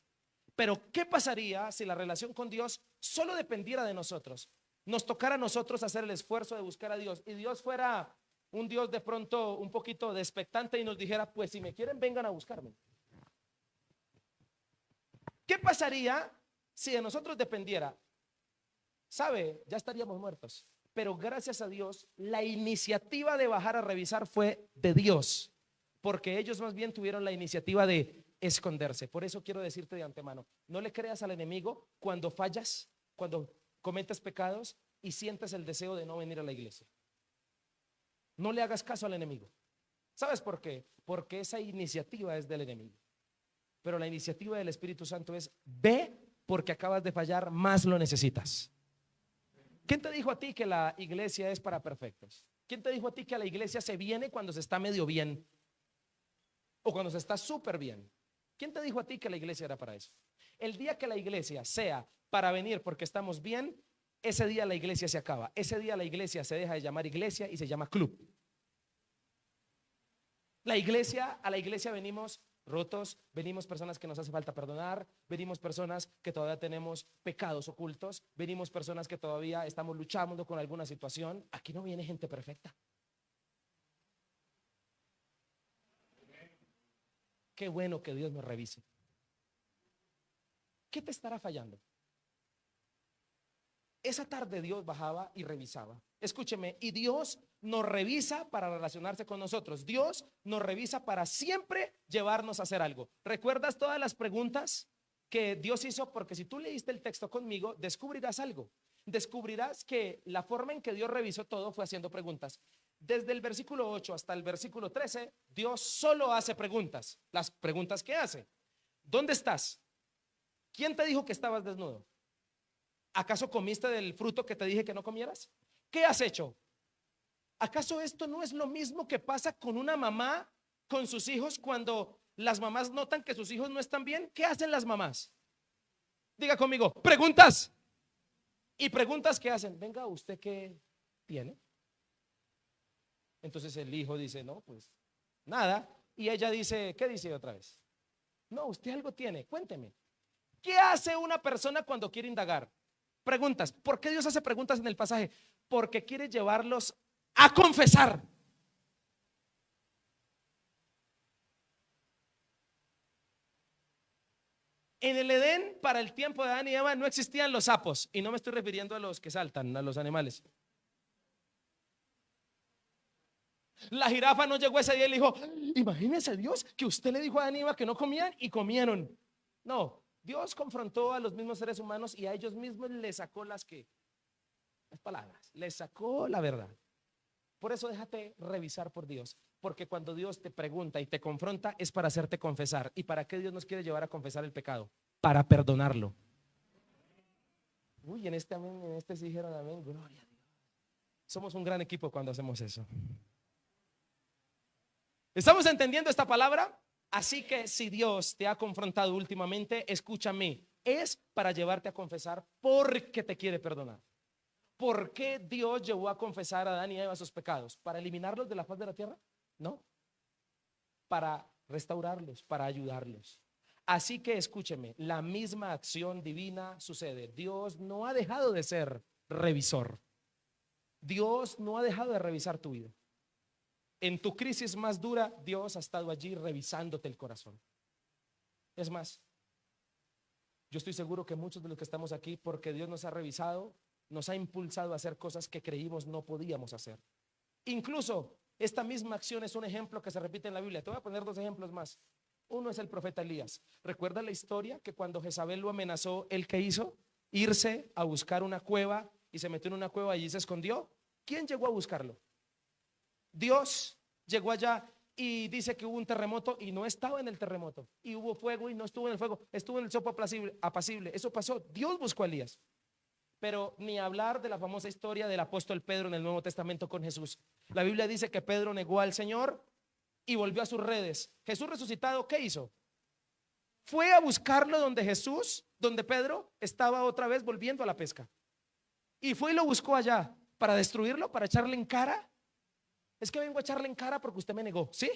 [SPEAKER 1] Pero ¿qué pasaría si la relación con Dios solo dependiera de nosotros? Nos tocara a nosotros hacer el esfuerzo de buscar a Dios y Dios fuera un Dios de pronto un poquito de expectante y nos dijera, pues si me quieren, vengan a buscarme. ¿Qué pasaría si de nosotros dependiera? ¿Sabe? Ya estaríamos muertos. Pero gracias a Dios, la iniciativa de bajar a revisar fue de Dios, porque ellos más bien tuvieron la iniciativa de esconderse. Por eso quiero decirte de antemano, no le creas al enemigo cuando fallas, cuando cometes pecados y sientes el deseo de no venir a la iglesia. No le hagas caso al enemigo. ¿Sabes por qué? Porque esa iniciativa es del enemigo. Pero la iniciativa del Espíritu Santo es: ve, porque acabas de fallar, más lo necesitas. ¿Quién te dijo a ti que la iglesia es para perfectos? ¿Quién te dijo a ti que a la iglesia se viene cuando se está medio bien o cuando se está súper bien? ¿Quién te dijo a ti que la iglesia era para eso? El día que la iglesia sea para venir porque estamos bien, ese día la iglesia se acaba. Ese día la iglesia se deja de llamar iglesia y se llama club. A la iglesia venimos rotos, venimos personas que nos hace falta perdonar, venimos personas que todavía tenemos pecados ocultos, venimos personas que todavía estamos luchando con alguna situación. Aquí no viene gente perfecta. Qué bueno que Dios nos revise. ¿Qué te estará fallando? Esa tarde Dios bajaba y revisaba. Escúcheme, y Dios nos revisa para relacionarse con nosotros. Dios nos revisa para siempre llevarnos a hacer algo. ¿Recuerdas todas las preguntas que Dios hizo? Porque si tú leíste el texto conmigo, descubrirás algo. Descubrirás que la forma en que Dios revisó todo fue haciendo preguntas. Desde el versículo 8 hasta el versículo 13, Dios solo hace preguntas. Las preguntas que hace: ¿dónde estás? ¿Quién te dijo que estabas desnudo? ¿Acaso comiste del fruto que te dije que no comieras? ¿Qué has hecho? ¿Acaso esto no es lo mismo que pasa con una mamá con sus hijos cuando las mamás notan que sus hijos no están bien? ¿Qué hacen las mamás? Diga conmigo, preguntas. Y preguntas que hacen: venga, ¿usted qué tiene? Entonces el hijo dice: no, pues nada. Y ella dice: ¿qué dice otra vez? No, usted algo tiene, cuénteme. ¿Qué hace una persona cuando quiere indagar? Preguntas. ¿Por qué Dios hace preguntas en el pasaje? Porque quiere llevarlos a confesar. En el Edén, para el tiempo de Adán y Eva, no existían los sapos. Y no me estoy refiriendo a los que saltan, a los animales. La jirafa no llegó ese día y le dijo: imagínese Dios que usted le dijo a Adán y Eva que no comían y comieron. No, Dios confrontó a los mismos seres humanos y a ellos mismos les sacó las palabras, les sacó la verdad. Por eso déjate revisar por Dios, porque cuando Dios te pregunta y te confronta es para hacerte confesar. ¿Y para qué Dios nos quiere llevar a confesar el pecado? Para perdonarlo. Uy, en este amén, en este sí dijeron amén, gloria a Dios. Somos un gran equipo cuando hacemos eso. ¿Estamos entendiendo esta palabra? Así que si Dios te ha confrontado últimamente, escúchame, es para llevarte a confesar porque te quiere perdonar. ¿Por qué Dios llevó a confesar a Adán y Eva sus pecados? ¿Para eliminarlos de la faz de la tierra? No, para restaurarlos, para ayudarlos. Así que escúcheme, la misma acción divina sucede. Dios no ha dejado de ser revisor. Dios no ha dejado de revisar tu vida. En tu crisis más dura, Dios ha estado allí revisándote el corazón. Es más, yo estoy seguro que muchos de los que estamos aquí, porque Dios nos ha revisado, nos ha impulsado a hacer cosas que creímos no podíamos hacer. Incluso esta misma acción es un ejemplo que se repite en la Biblia. Te voy a poner dos ejemplos más. Uno es el profeta Elías. ¿Recuerda la historia que cuando Jezabel lo amenazó, él qué hizo? Irse a buscar una cueva y se metió en una cueva y allí se escondió. ¿Quién llegó a buscarlo? Dios llegó allá y dice que hubo un terremoto y no estaba en el terremoto. Y hubo fuego y no estuvo en el fuego, estuvo en el soplo apacible. Eso pasó. Dios buscó a Elías. Pero ni hablar de la famosa historia del apóstol Pedro en el Nuevo Testamento con Jesús. La Biblia dice que Pedro negó al Señor y volvió a sus redes. Jesús resucitado, ¿qué hizo? Fue a buscarlo donde Jesús, donde Pedro estaba otra vez volviendo a la pesca. Y fue y lo buscó allá para destruirlo, para echarle en cara. Es que vengo a echarle en cara porque usted me negó, ¿sí?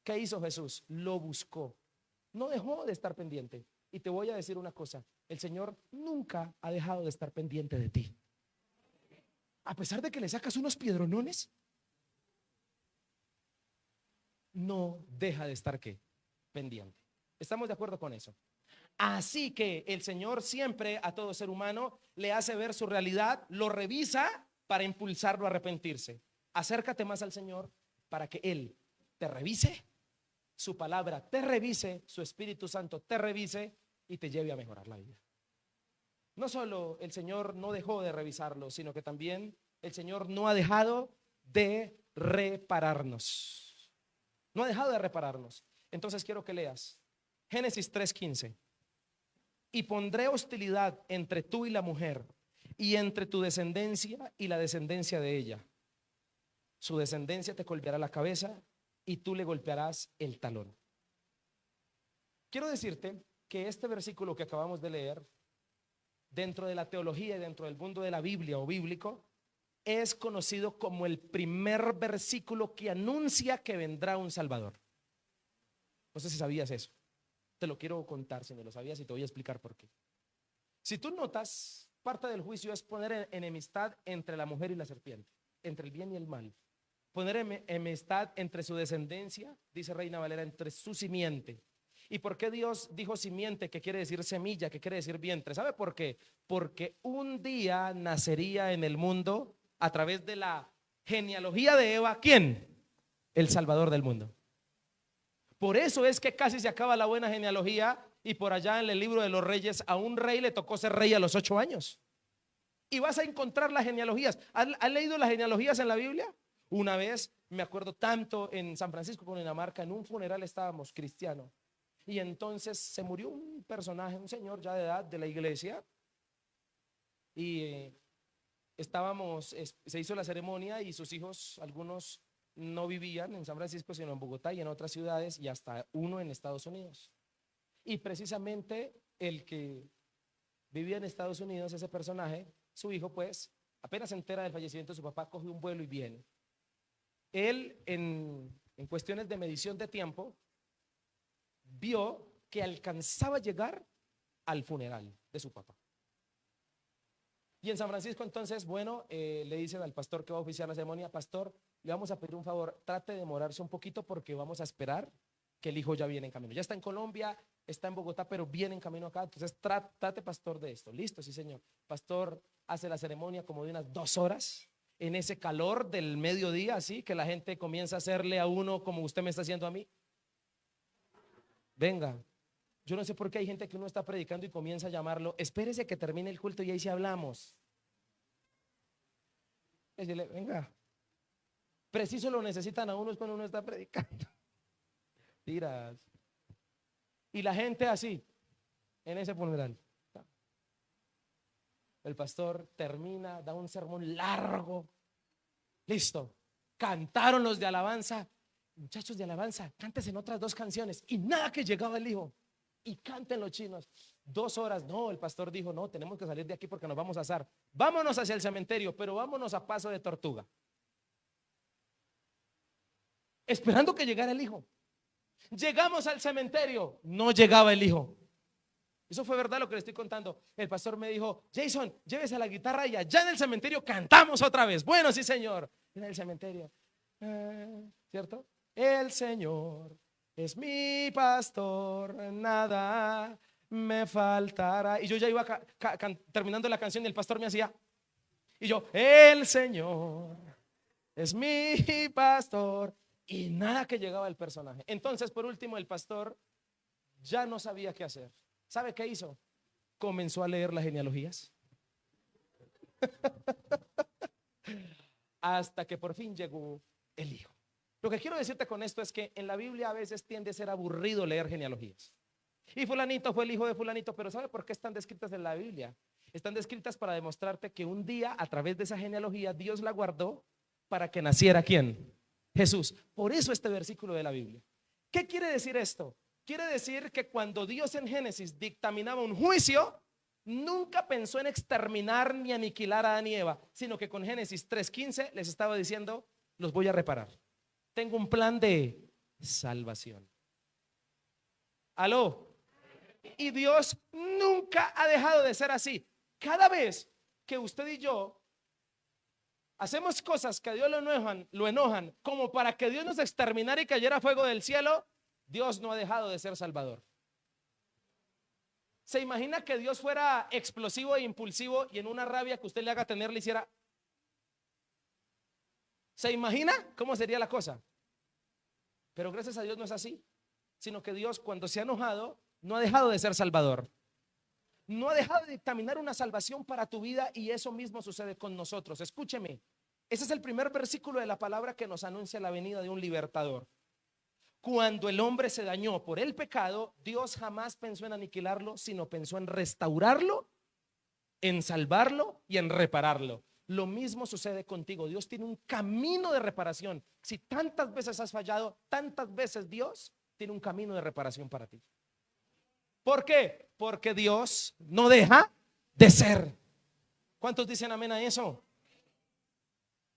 [SPEAKER 1] ¿Qué hizo Jesús? Lo buscó. No dejó de estar pendiente. Y te voy a decir una cosa, el Señor nunca ha dejado de estar pendiente de ti. A pesar de que le sacas unos piedronones, no deja de estar ¿qué? Pendiente. ¿Estamos de acuerdo con eso? Así que el Señor siempre a todo ser humano le hace ver su realidad, lo revisa para impulsarlo a arrepentirse. Acércate más al Señor para que Él te revise, su palabra te revise, su Espíritu Santo te revise y te lleve a mejorar la vida. No solo el Señor no dejó de revisarlo, sino que también el Señor no ha dejado de repararnos. No ha dejado de repararnos. Entonces quiero que leas Génesis 3:15. Y pondré hostilidad entre tú y la mujer, y entre tu descendencia y la descendencia de ella. Su descendencia te golpeará la cabeza y tú le golpearás el talón. Quiero decirte que este versículo que acabamos de leer, dentro de la teología y dentro del mundo de la Biblia o bíblico, es conocido como el primer versículo que anuncia que vendrá un Salvador. No sé si sabías eso. Te lo quiero contar si no lo sabías y te voy a explicar por qué. Si tú notas, parte del juicio es poner enemistad entre la mujer y la serpiente, entre el bien y el mal. Poner enemistad entre su descendencia, dice Reina Valera, entre su simiente. ¿Y por qué Dios dijo simiente, que quiere decir semilla, que quiere decir vientre? ¿Sabe por qué? Porque un día nacería en el mundo a través de la genealogía de Eva, ¿quién? El Salvador del mundo. Por eso es que casi se acaba la buena genealogía y por allá en el libro de los reyes a un rey le tocó ser rey a los 8 años. Y vas a encontrar las genealogías. ¿Has leído las genealogías en la Biblia? Una vez me acuerdo tanto en San Francisco con Dinamarca, en un funeral estábamos cristiano y entonces se murió un personaje, un señor ya de edad de la iglesia y se hizo la ceremonia y sus hijos, algunos no vivían en San Francisco sino en Bogotá y en otras ciudades y hasta uno en Estados Unidos. Y precisamente el que vivía en Estados Unidos, ese personaje, su hijo pues, apenas se entera del fallecimiento de su papá, coge un vuelo y viene. Él en cuestiones de medición de tiempo vio que alcanzaba a llegar al funeral de su papá. Y en San Francisco entonces, bueno, le dicen al pastor que va a oficiar la ceremonia: pastor, le vamos a pedir un favor, trate de demorarse un poquito porque vamos a esperar que el hijo ya viene en camino. Ya está en Colombia, está en Bogotá, pero viene en camino acá. Entonces trate, pastor, de esto. Listo, sí, señor. Pastor hace la ceremonia como de unas 2 horas en ese calor del mediodía, así que la gente comienza a hacerle a uno como usted me está haciendo a mí. Venga, yo no sé por qué hay gente que uno está predicando y comienza a llamarlo: espérese que termine el culto y ahí sí hablamos. Decirle: venga, preciso lo necesitan a uno es cuando uno está predicando. Tiras. Y la gente así, en ese funeral. El pastor termina, da un sermón largo. Listo. Cantaron los de alabanza. Muchachos de alabanza, cántense en otras 2 canciones. Y nada que llegaba el hijo. Y canten los chinos. 2 horas. No, el pastor dijo, no, tenemos que salir de aquí porque nos vamos a asar. Vámonos hacia el cementerio, pero vámonos a paso de tortuga. Esperando que llegara el hijo. Llegamos al cementerio. No llegaba el hijo. Eso fue verdad lo que le estoy contando. El pastor me dijo, Jason, llévese la guitarra y allá en el cementerio cantamos otra vez. Bueno, sí, señor. En el cementerio. ¿Cierto? El Señor es mi pastor, nada me faltará. Y yo ya iba terminando la canción y el pastor me hacía. Y yo, el Señor es mi pastor. Y nada que llegaba el personaje. Entonces, por último, el pastor ya no sabía qué hacer. ¿Sabe qué hizo? Comenzó a leer las genealogías. Hasta que por fin llegó el hijo. Lo que quiero decirte con esto es que en la Biblia a veces tiende a ser aburrido leer genealogías. Y fulanito fue el hijo de fulanito, pero ¿sabe por qué están descritas en la Biblia? Están descritas para demostrarte que un día a través de esa genealogía Dios la guardó para que naciera ¿quién? Jesús. Por eso este versículo de la Biblia. ¿Qué quiere decir esto? Quiere decir que cuando Dios en Génesis dictaminaba un juicio, nunca pensó en exterminar ni aniquilar a Adán y Eva, sino que con Génesis 3:15 les estaba diciendo, los voy a reparar. Tengo un plan de salvación. ¿Aló? Y Dios nunca ha dejado de ser así. Cada vez que usted y yo hacemos cosas que a Dios lo enojan, como para que Dios nos exterminara y cayera fuego del cielo, Dios no ha dejado de ser Salvador. ¿Se imagina que Dios fuera explosivo e impulsivo y en una rabia que usted le haga tener le hiciera? ¿Se imagina cómo sería la cosa? Pero gracias a Dios no es así, sino que Dios cuando se ha enojado no ha dejado de ser Salvador. No ha dejado de dictaminar una salvación para tu vida y eso mismo sucede con nosotros. Escúcheme, ese es el primer versículo de la palabra que nos anuncia la venida de un libertador. Cuando el hombre se dañó por el pecado, Dios jamás pensó en aniquilarlo, sino pensó en restaurarlo, en salvarlo y en repararlo. Lo mismo sucede contigo. Dios tiene un camino de reparación. Si tantas veces has fallado, tantas veces Dios tiene un camino de reparación para ti. ¿Por qué? Porque Dios no deja de ser. ¿Cuántos dicen amén a eso?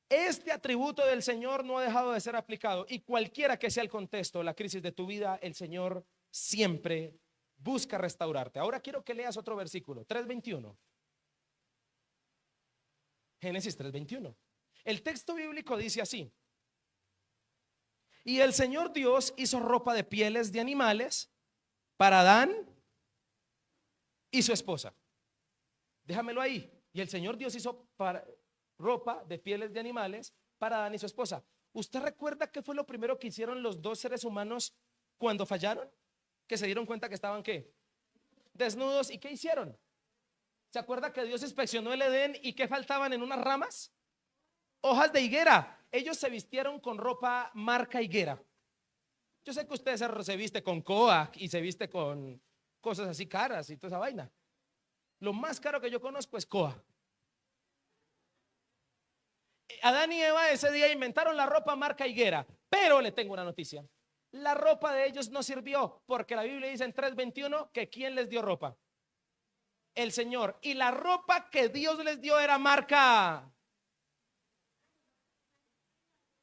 [SPEAKER 1] Este atributo del Señor no ha dejado de ser aplicado y cualquiera que sea el contexto, la crisis de tu vida, el Señor siempre busca restaurarte. Ahora quiero que leas otro versículo, 3:21. Génesis 3:21. El texto bíblico dice así: y el Señor Dios hizo ropa de pieles de animales para Adán y su esposa. Déjamelo ahí. Y el Señor Dios hizo ropa de pieles de animales para Adán y su esposa. ¿Usted recuerda qué fue lo primero que hicieron los 2 seres humanos cuando fallaron? Que se dieron cuenta que estaban ¿qué? Desnudos. ¿Y qué hicieron? ¿Se acuerda que Dios inspeccionó el Edén y qué faltaban en unas ramas? Hojas de higuera. Ellos se vistieron con ropa marca higuera. Yo sé que usted se viste con Coac y se viste con cosas así caras y toda esa vaina. Lo más caro que yo conozco es Coac. Adán y Eva ese día inventaron la ropa marca higuera, pero le tengo una noticia. La ropa de ellos no sirvió porque la Biblia dice en 3:21 que ¿quién les dio ropa? El Señor. Y la ropa que Dios les dio era marca.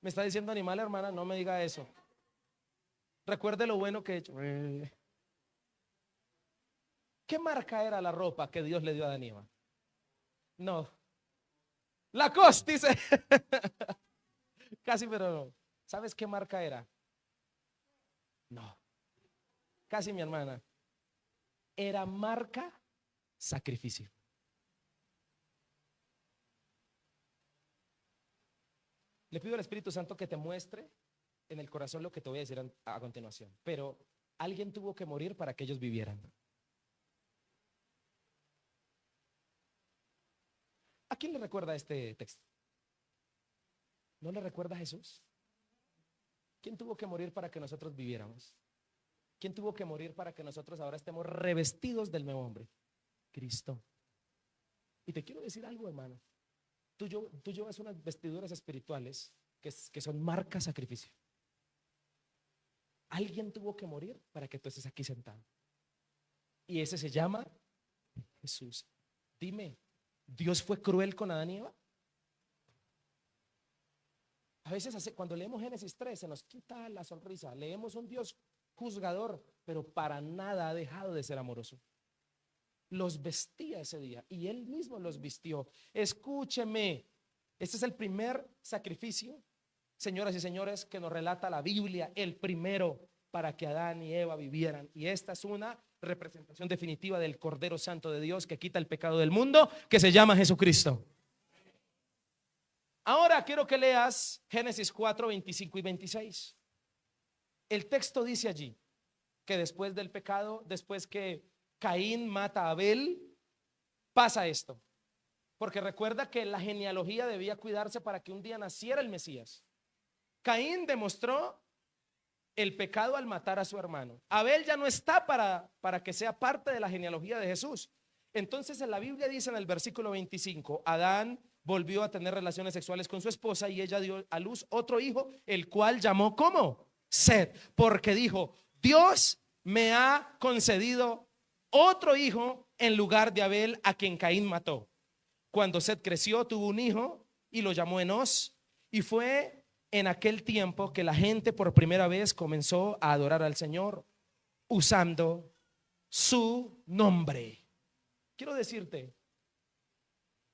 [SPEAKER 1] ¿Me está diciendo animal, hermana? No me diga eso. Recuerde lo bueno que he hecho. ¿Qué marca era la ropa que Dios le dio a Adán y Eva? No. Lacoste, dice. Casi, pero no. ¿Sabes qué marca era? No. Casi, mi hermana. Era marca sacrificio. Le pido al Espíritu Santo que te muestre en el corazón lo que te voy a decir a continuación. Pero alguien tuvo que morir para que ellos vivieran. ¿A quién le recuerda este texto? ¿No le recuerda a Jesús? ¿Quién tuvo que morir para que nosotros viviéramos? ¿Quién tuvo que morir para que nosotros ahora estemos revestidos del nuevo hombre? Cristo. Y te quiero decir algo, hermano. Tú llevas unas vestiduras espirituales que son marca sacrificio. Alguien tuvo que morir para que tú estés aquí sentado. Y ese se llama Jesús. Dime, ¿Dios fue cruel con Adán y Eva? A veces cuando leemos Génesis 3 se nos quita la sonrisa. Leemos un Dios juzgador, pero para nada ha dejado de ser amoroso. Los vestía ese día y él mismo los vistió. Escúcheme, este es el primer sacrificio, señoras y señores, que nos relata la Biblia, el primero para que Adán y Eva vivieran. Y esta es una representación definitiva del Cordero Santo de Dios que quita el pecado del mundo, que se llama Jesucristo. Ahora quiero que leas Génesis 4, 25 y 26. El texto dice allí que después del pecado, después que Caín mata a Abel, pasa esto. Porque recuerda que la genealogía debía cuidarse para que un día naciera el Mesías. Caín demostró el pecado al matar a su hermano. Abel ya no está para que sea parte de la genealogía de Jesús. Entonces en la Biblia dice en el versículo 25, Adán volvió a tener relaciones sexuales con su esposa y ella dio a luz otro hijo, el cual llamó ¿cómo? Set, porque dijo, Dios me ha concedido otro hijo en lugar de Abel a quien Caín mató. Cuando Set creció, tuvo un hijo y lo llamó Enós, y fue en aquel tiempo que la gente por primera vez comenzó a adorar al Señor usando su nombre. Quiero decirte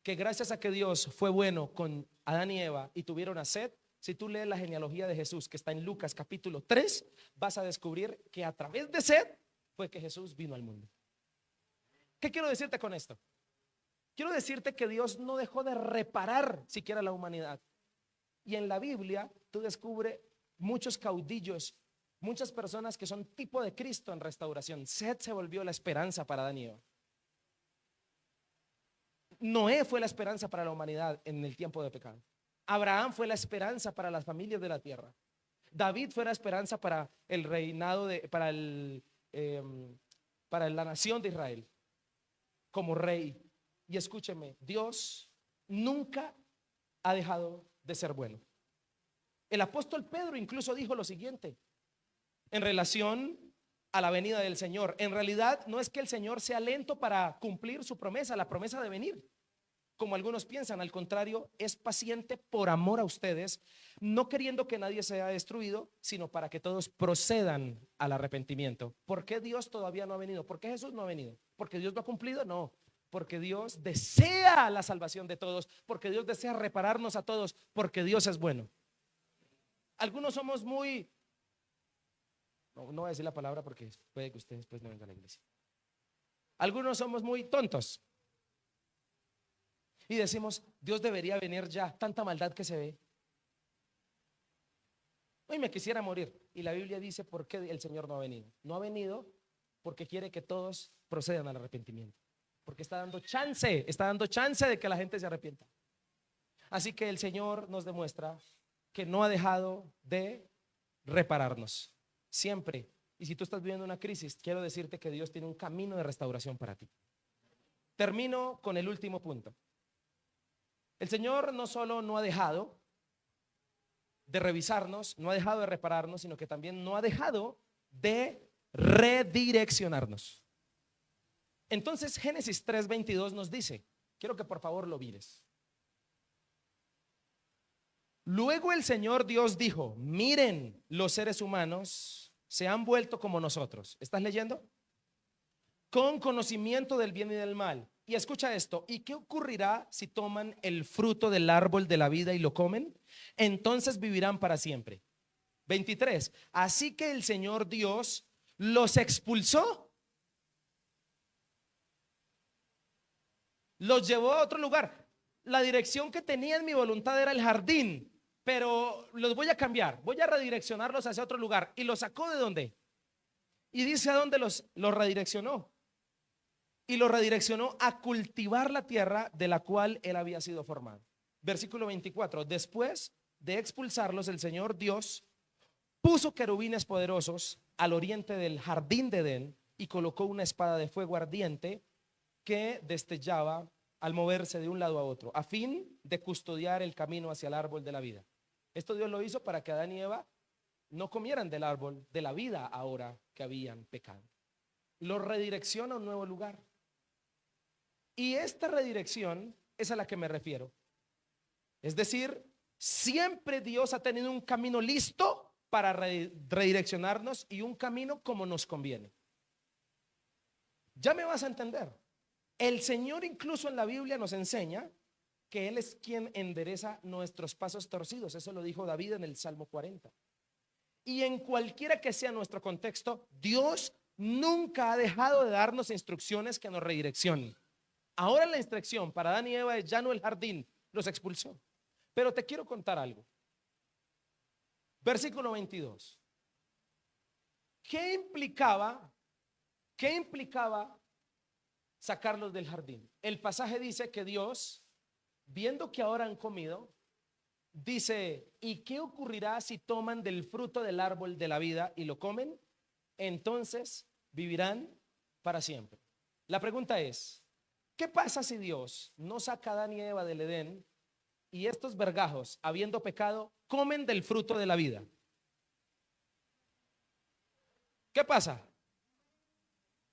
[SPEAKER 1] que gracias a que Dios fue bueno con Adán y Eva y tuvieron a Set, si tú lees la genealogía de Jesús que está en Lucas capítulo 3, vas a descubrir que a través de Set fue que Jesús vino al mundo. ¿Qué quiero decirte con esto? Quiero decirte que Dios no dejó de reparar siquiera la humanidad. Y en la Biblia tú descubres muchos caudillos, muchas personas que son tipo de Cristo en restauración. Set se volvió la esperanza para Adán y Eva. Noé fue la esperanza para la humanidad en el tiempo de pecado. Abraham fue la esperanza para las familias de la tierra. David fue la esperanza para el reinado para la nación de Israel como rey. Y escúcheme, Dios nunca ha dejado de ser bueno. El apóstol Pedro incluso dijo lo siguiente en relación a la venida del Señor. En realidad no es que el Señor sea lento para cumplir su promesa, la promesa de venir, como algunos piensan. Al contrario, es paciente por amor a ustedes, no queriendo que nadie sea destruido, sino para que todos procedan al arrepentimiento. ¿Por qué Dios todavía no ha venido? ¿Por qué Jesús no ha venido? ¿Porque Dios no ha cumplido? No, porque Dios desea la salvación de todos, porque Dios desea repararnos a todos, porque Dios es bueno. Algunos somos muy, no voy a decir la palabra porque puede que ustedes después no vengan a la iglesia. Algunos somos muy tontos y decimos, Dios debería venir ya, tanta maldad que se ve. Hoy me quisiera morir. Y la Biblia dice, ¿por qué el Señor no ha venido? No ha venido porque quiere que todos procedan al arrepentimiento, porque está dando chance de que la gente se arrepienta. Así que el Señor nos demuestra que no ha dejado de repararnos siempre. Y si tú estás viviendo una crisis, quiero decirte que Dios tiene un camino de restauración para ti. Termino con el último punto. El Señor no solo no ha dejado de revisarnos, no ha dejado de repararnos, sino que también no ha dejado de redireccionarnos. Entonces Génesis 3:22 nos dice, quiero que por favor lo mires. Luego el Señor Dios dijo, miren, los seres humanos se han vuelto como nosotros. ¿Estás leyendo? Con conocimiento del bien y del mal. Y escucha esto, ¿y qué ocurrirá si toman el fruto del árbol de la vida y lo comen? Entonces vivirán para siempre. 23. Así que el Señor Dios los expulsó, los llevó a otro lugar. La dirección que tenía en mi voluntad era el jardín, pero los voy a cambiar, voy a redireccionarlos hacia otro lugar. ¿Y los sacó de dónde? Y dice a dónde los redireccionó. Y los redireccionó a cultivar la tierra de la cual él había sido formado. Versículo 24. Después de expulsarlos, el Señor Dios puso querubines poderosos al oriente del jardín de Edén y colocó una espada de fuego ardiente que destellaba al moverse de un lado a otro, a fin de custodiar el camino hacia el árbol de la vida. Esto Dios lo hizo para que Adán y Eva no comieran del árbol de la vida ahora que habían pecado. Lo redirecciona a un nuevo lugar. Y esta redirección es a la que me refiero. Es decir, siempre Dios ha tenido un camino listo para redireccionarnos y un camino como nos conviene. Ya me vas a entender. El Señor incluso en la Biblia nos enseña que Él es quien endereza nuestros pasos torcidos. Eso lo dijo David en el Salmo 40. Y en cualquiera que sea nuestro contexto, Dios nunca ha dejado de darnos instrucciones que nos redireccionen. Ahora la instrucción para Adán y Eva es: ya no el jardín, los expulsó. Pero te quiero contar algo. Versículo 22. ¿Qué implicaba sacarlos del jardín? El pasaje dice que Dios, viendo que ahora han comido, dice: ¿y qué ocurrirá si toman del fruto del árbol de la vida y lo comen? Entonces vivirán para siempre. La pregunta es: ¿qué pasa si Dios no saca a Adán y Eva del Edén y estos vergajos, habiendo pecado, comen del fruto de la vida? ¿Qué pasa?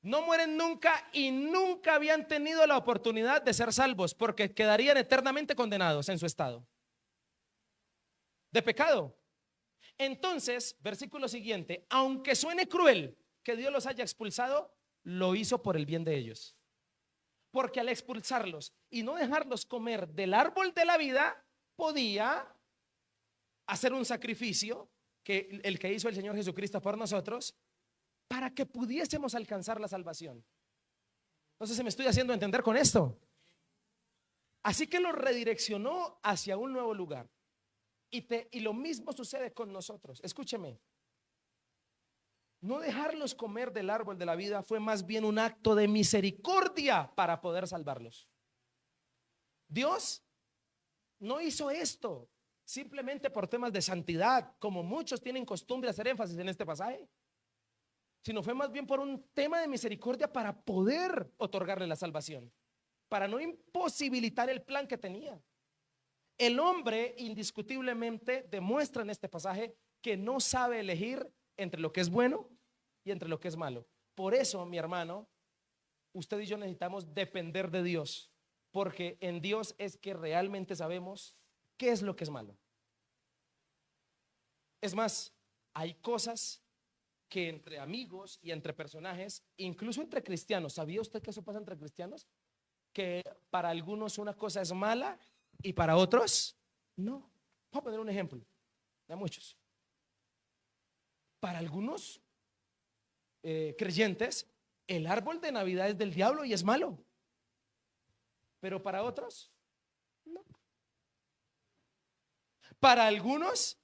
[SPEAKER 1] No mueren nunca y nunca habían tenido la oportunidad de ser salvos, porque quedarían eternamente condenados en su estado de pecado. Entonces, versículo siguiente: aunque suene cruel que Dios los haya expulsado, lo hizo por el bien de ellos. Porque al expulsarlos y no dejarlos comer del árbol de la vida, podía hacer un sacrificio, que el que hizo el Señor Jesucristo por nosotros, para que pudiésemos alcanzar la salvación. Entonces, ¿se me estoy haciendo entender con esto? Así que lo redireccionó hacia un nuevo lugar. Y lo mismo sucede con nosotros. Escúcheme. No dejarlos comer del árbol de la vida fue más bien un acto de misericordia para poder salvarlos. Dios no hizo esto simplemente por temas de santidad, como muchos tienen costumbre de hacer énfasis en este pasaje, sino fue más bien por un tema de misericordia para poder otorgarle la salvación, para no imposibilitar el plan que tenía. El hombre indiscutiblemente demuestra en este pasaje que no sabe elegir entre lo que es bueno y entre lo que es malo. Por eso, mi hermano, usted y yo necesitamos depender de Dios, porque en Dios es que realmente sabemos qué es lo que es malo. Es más, hay cosas que entre amigos y entre personajes, incluso entre cristianos, ¿sabía usted que eso pasa entre cristianos? Que para algunos una cosa es mala y para otros no. Voy a poner un ejemplo de muchos. Para algunos creyentes, el árbol de Navidad es del diablo y es malo, pero para otros no. Para algunos,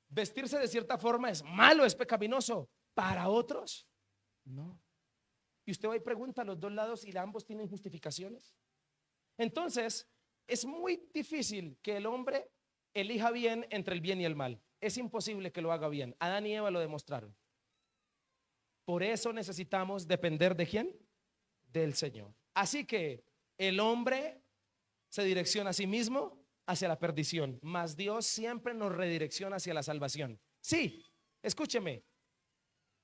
[SPEAKER 1] vestirse de cierta forma es malo, es pecaminoso. Para otros, no. Y usted va y pregunta a los dos lados y ambos tienen justificaciones. Entonces, es muy difícil que el hombre elija bien entre el bien y el mal. Es imposible que lo haga bien. Adán y Eva lo demostraron. Por eso necesitamos depender ¿de quién? Del Señor. Así que el hombre se direcciona a sí mismo hacia la perdición, mas Dios siempre nos redirecciona hacia la salvación. Sí, escúcheme.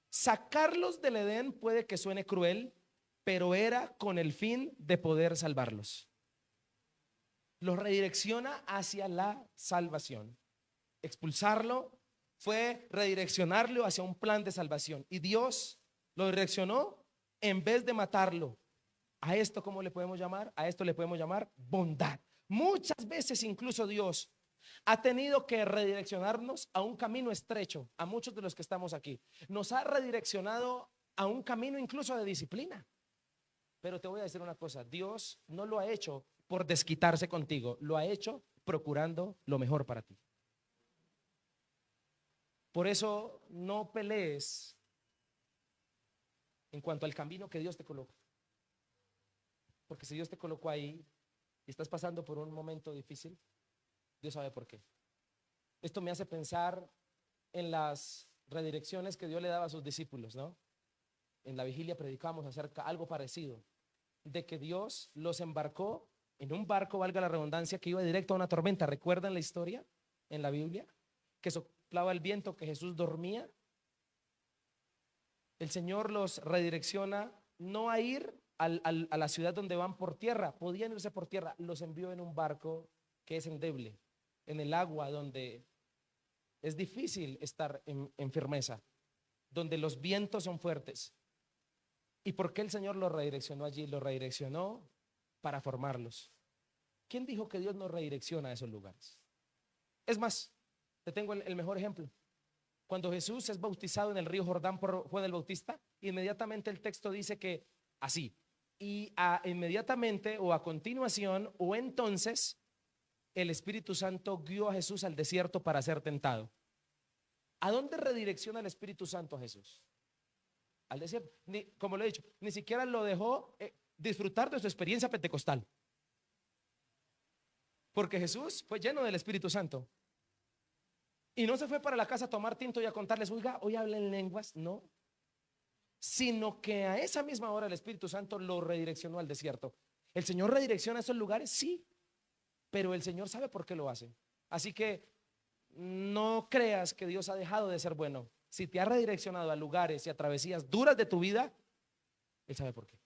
[SPEAKER 1] Sacarlos del Edén puede que suene cruel, pero era con el fin de poder salvarlos. Los redirecciona hacia la salvación. Expulsarlo fue redireccionarlo hacia un plan de salvación. Y Dios lo direccionó en vez de matarlo. A esto, ¿cómo le podemos llamar? A esto le podemos llamar bondad. Muchas veces incluso Dios ha tenido que redireccionarnos a un camino estrecho. A muchos de los que estamos aquí nos ha redireccionado a un camino incluso de disciplina. Pero te voy a decir una cosa: Dios no lo ha hecho por desquitarse contigo, lo ha hecho procurando lo mejor para ti. Por eso no pelees en cuanto al camino que Dios te coloca, porque si Dios te colocó ahí y estás pasando por un momento difícil, Dios sabe por qué. Esto me hace pensar en las redirecciones que Dios le daba a sus discípulos, ¿no? En la vigilia predicamos acerca algo parecido. de que Dios los embarcó en un barco, valga la redundancia, que iba directo a una tormenta. ¿Recuerdan la historia en la Biblia? Que soplaba el viento, que Jesús dormía. El Señor los redirecciona no a ir a la ciudad donde van por tierra, podían irse por tierra, los envió en un barco que es endeble, en el agua donde es difícil estar en firmeza, donde los vientos son fuertes. ¿Y por qué el Señor los redireccionó allí? Los redireccionó para formarlos. ¿Quién dijo que Dios nos redirecciona a esos lugares? Es más, te tengo el mejor ejemplo. Cuando Jesús es bautizado en el río Jordán por Juan el Bautista, inmediatamente el texto dice que así, inmediatamente o a continuación o entonces el Espíritu Santo guió a Jesús al desierto para ser tentado. ¿A dónde redirecciona el Espíritu Santo a Jesús? Al desierto. Como lo he dicho, ni siquiera lo dejó disfrutar de su experiencia pentecostal, porque Jesús fue lleno del Espíritu Santo. Y no se fue para la casa a tomar tinto y a contarles, oiga, hoy hablen lenguas, no. Sino que a esa misma hora el Espíritu Santo lo redireccionó al desierto. ¿El Señor redirecciona a esos lugares? Sí, pero el Señor sabe por qué lo hace. Así que no creas que Dios ha dejado de ser bueno. Si te ha redireccionado a lugares y a travesías duras de tu vida, Él sabe por qué.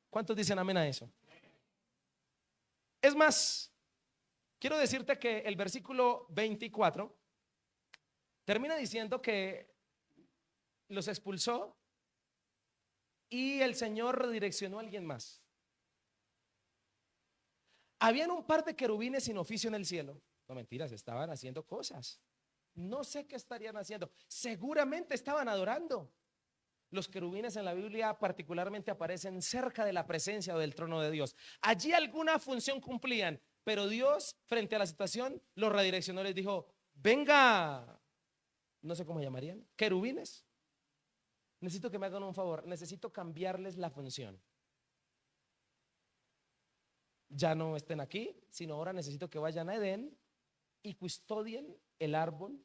[SPEAKER 1] ¿Cuántos dicen amén a eso? Es más, quiero decirte que el versículo 24 termina diciendo que los expulsó y el Señor redireccionó a alguien más. Habían un par de querubines sin oficio en el cielo. No, mentiras, estaban haciendo cosas. No sé qué estarían haciendo. Seguramente estaban adorando. Los querubines en la Biblia particularmente aparecen cerca de la presencia o del trono de Dios. Allí alguna función cumplían, pero Dios, frente a la situación, los redireccionó. Les dijo, venga, no sé cómo llamarían, querubines. Necesito que me hagan un favor, necesito cambiarles la función. Ya no estén aquí, sino ahora necesito que vayan a Edén y custodien el árbol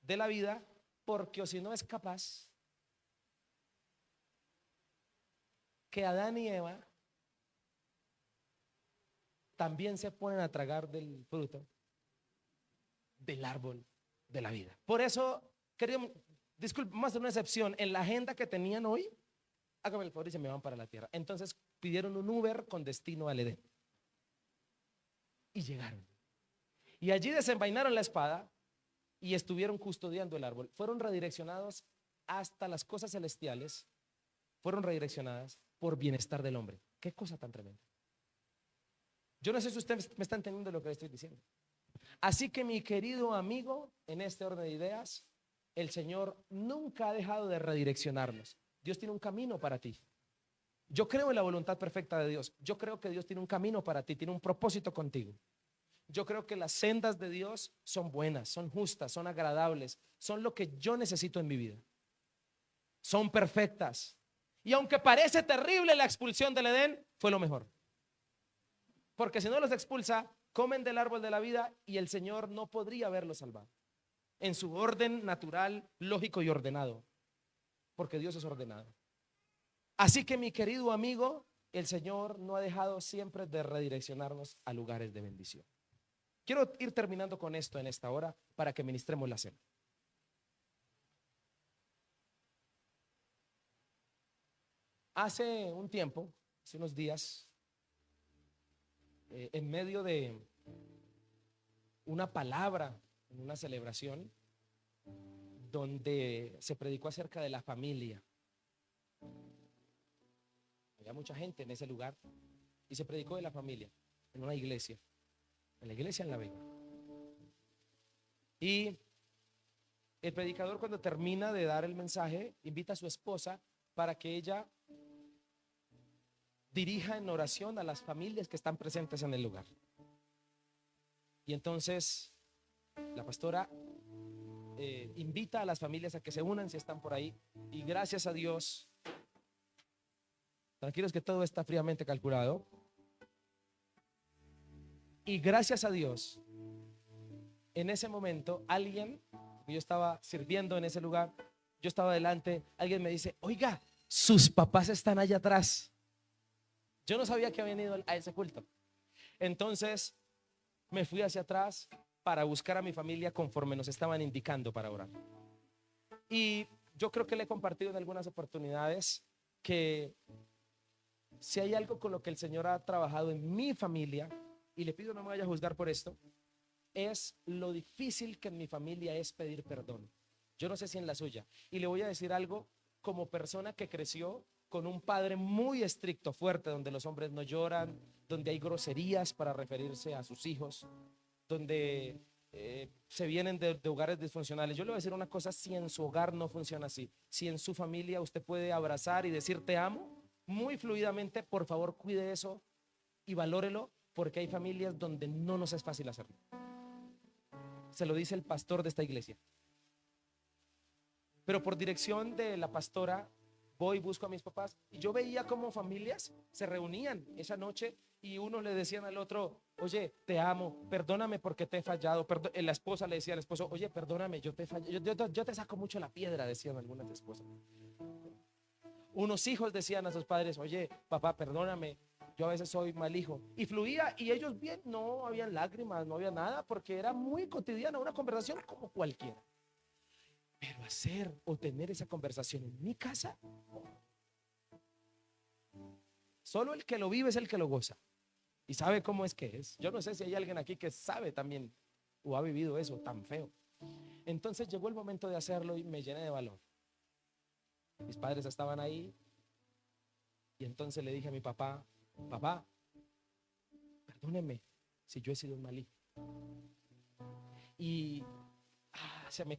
[SPEAKER 1] de la vida, porque o si no es capaz que Adán y Eva también se ponen a tragar del fruto del árbol de la vida. Por eso, querido, disculpe, más de una excepción, en la agenda que tenían hoy, hágame el favor y se me van para la tierra. Entonces pidieron un Uber con destino al Edén. Y llegaron. Y allí desenvainaron la espada y estuvieron custodiando el árbol. Fueron redireccionados hasta las cosas celestiales, fueron redireccionadas por bienestar del hombre. Qué cosa tan tremenda. Yo no sé si usted me está entendiendo lo que le estoy diciendo. Así que mi querido amigo, en este orden de ideas, el Señor nunca ha dejado de redireccionarnos. Dios tiene un camino para ti. Yo creo en la voluntad perfecta de Dios. Yo creo que Dios tiene un camino para ti, tiene un propósito contigo. Yo creo que las sendas de Dios son buenas, son justas, son agradables, son lo que yo necesito en mi vida. Son perfectas. Y aunque parece terrible la expulsión del Edén, fue lo mejor. Porque si no los expulsa, comen del árbol de la vida y el Señor no podría haberlos salvado en su orden natural, lógico y ordenado, porque Dios es ordenado. Así que mi querido amigo, el Señor no ha dejado siempre de redireccionarnos a lugares de bendición. Quiero ir terminando con esto en esta hora para que ministremos la cena. Hace un tiempo, hace unos días, en medio de una palabra, en una celebración, donde se predicó acerca de la familia. Había mucha gente en ese lugar y se predicó de la familia en una iglesia, en la iglesia en La Vega. Y el predicador, cuando termina de dar el mensaje, invita a su esposa para que ella dirija en oración a las familias que están presentes en el lugar. Y entonces la pastora invita a las familias a que se unan si están por ahí. Y gracias a Dios, tranquilos que todo está fríamente calculado. Y gracias a Dios, en ese momento alguien, yo estaba sirviendo en ese lugar, yo estaba delante, alguien me dice, oiga, sus papás están allá atrás. Yo no sabía que habían ido a ese culto. Entonces me fui hacia atrás para buscar a mi familia conforme nos estaban indicando para orar. Y yo creo que le he compartido en algunas oportunidades que si hay algo con lo que el Señor ha trabajado en mi familia, y le pido no me vaya a juzgar por esto, es lo difícil que en mi familia es pedir perdón. Yo no sé si en la suya. Y le voy a decir algo como persona que creció con un padre muy estricto, fuerte, donde los hombres no lloran, donde hay groserías para referirse a sus hijos, donde se vienen de hogares disfuncionales. Yo le voy a decir una cosa: si en su hogar no funciona así, si en su familia usted puede abrazar y decir te amo muy fluidamente, por favor cuide eso y valórelo, porque hay familias donde no nos es fácil hacerlo. Se lo dice el pastor de esta iglesia. Pero por dirección de la pastora voy, busco a mis papás, y yo veía cómo familias se reunían esa noche y unos le decían al otro: oye, te amo, perdóname porque te he fallado. La esposa le decía al esposo: oye, perdóname, yo te he fallado, yo te saco mucho la piedra, decían algunas esposas. Unos hijos decían a sus padres: oye, papá, perdóname, yo a veces soy mal hijo. Y fluía, y ellos bien, no habían lágrimas, no había nada, porque era muy cotidiana, una conversación como cualquiera. Pero hacer o tener esa conversación en mi casa, solo el que lo vive es el que lo goza y sabe cómo es que es. Yo no sé si hay alguien aquí que sabe también o ha vivido eso tan feo. Entonces llegó el momento de hacerlo y me llené de valor. Mis padres estaban ahí y entonces le dije a mi papá: papá, perdóneme si yo he sido un mal hijo. Y se me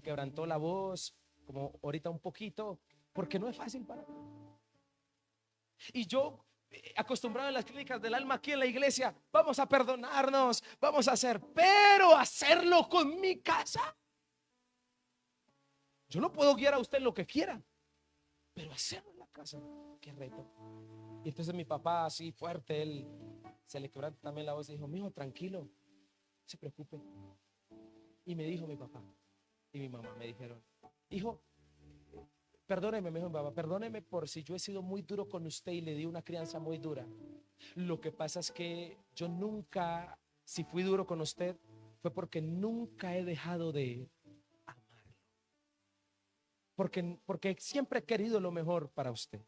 [SPEAKER 1] quebrantó la voz, como ahorita un poquito, porque no es fácil para mí. Y yo, acostumbrado en las clínicas del alma aquí en la iglesia, vamos a perdonarnos, vamos a hacer, pero hacerlo con mi casa. Yo no puedo guiar a usted en lo que quiera, pero hacerlo en la casa, qué reto. Y entonces mi papá, así fuerte, él se le quebró también la voz y dijo: mijo, tranquilo, no se preocupe. Y me dijo mi papá y mi mamá, me dijeron: hijo, perdóneme, me dijo mi papá, perdóneme por si yo he sido muy duro con usted y le di una crianza muy dura. Lo que pasa es que yo nunca, si fui duro con usted, fue porque nunca he dejado de amarlo. Porque siempre he querido lo mejor para usted.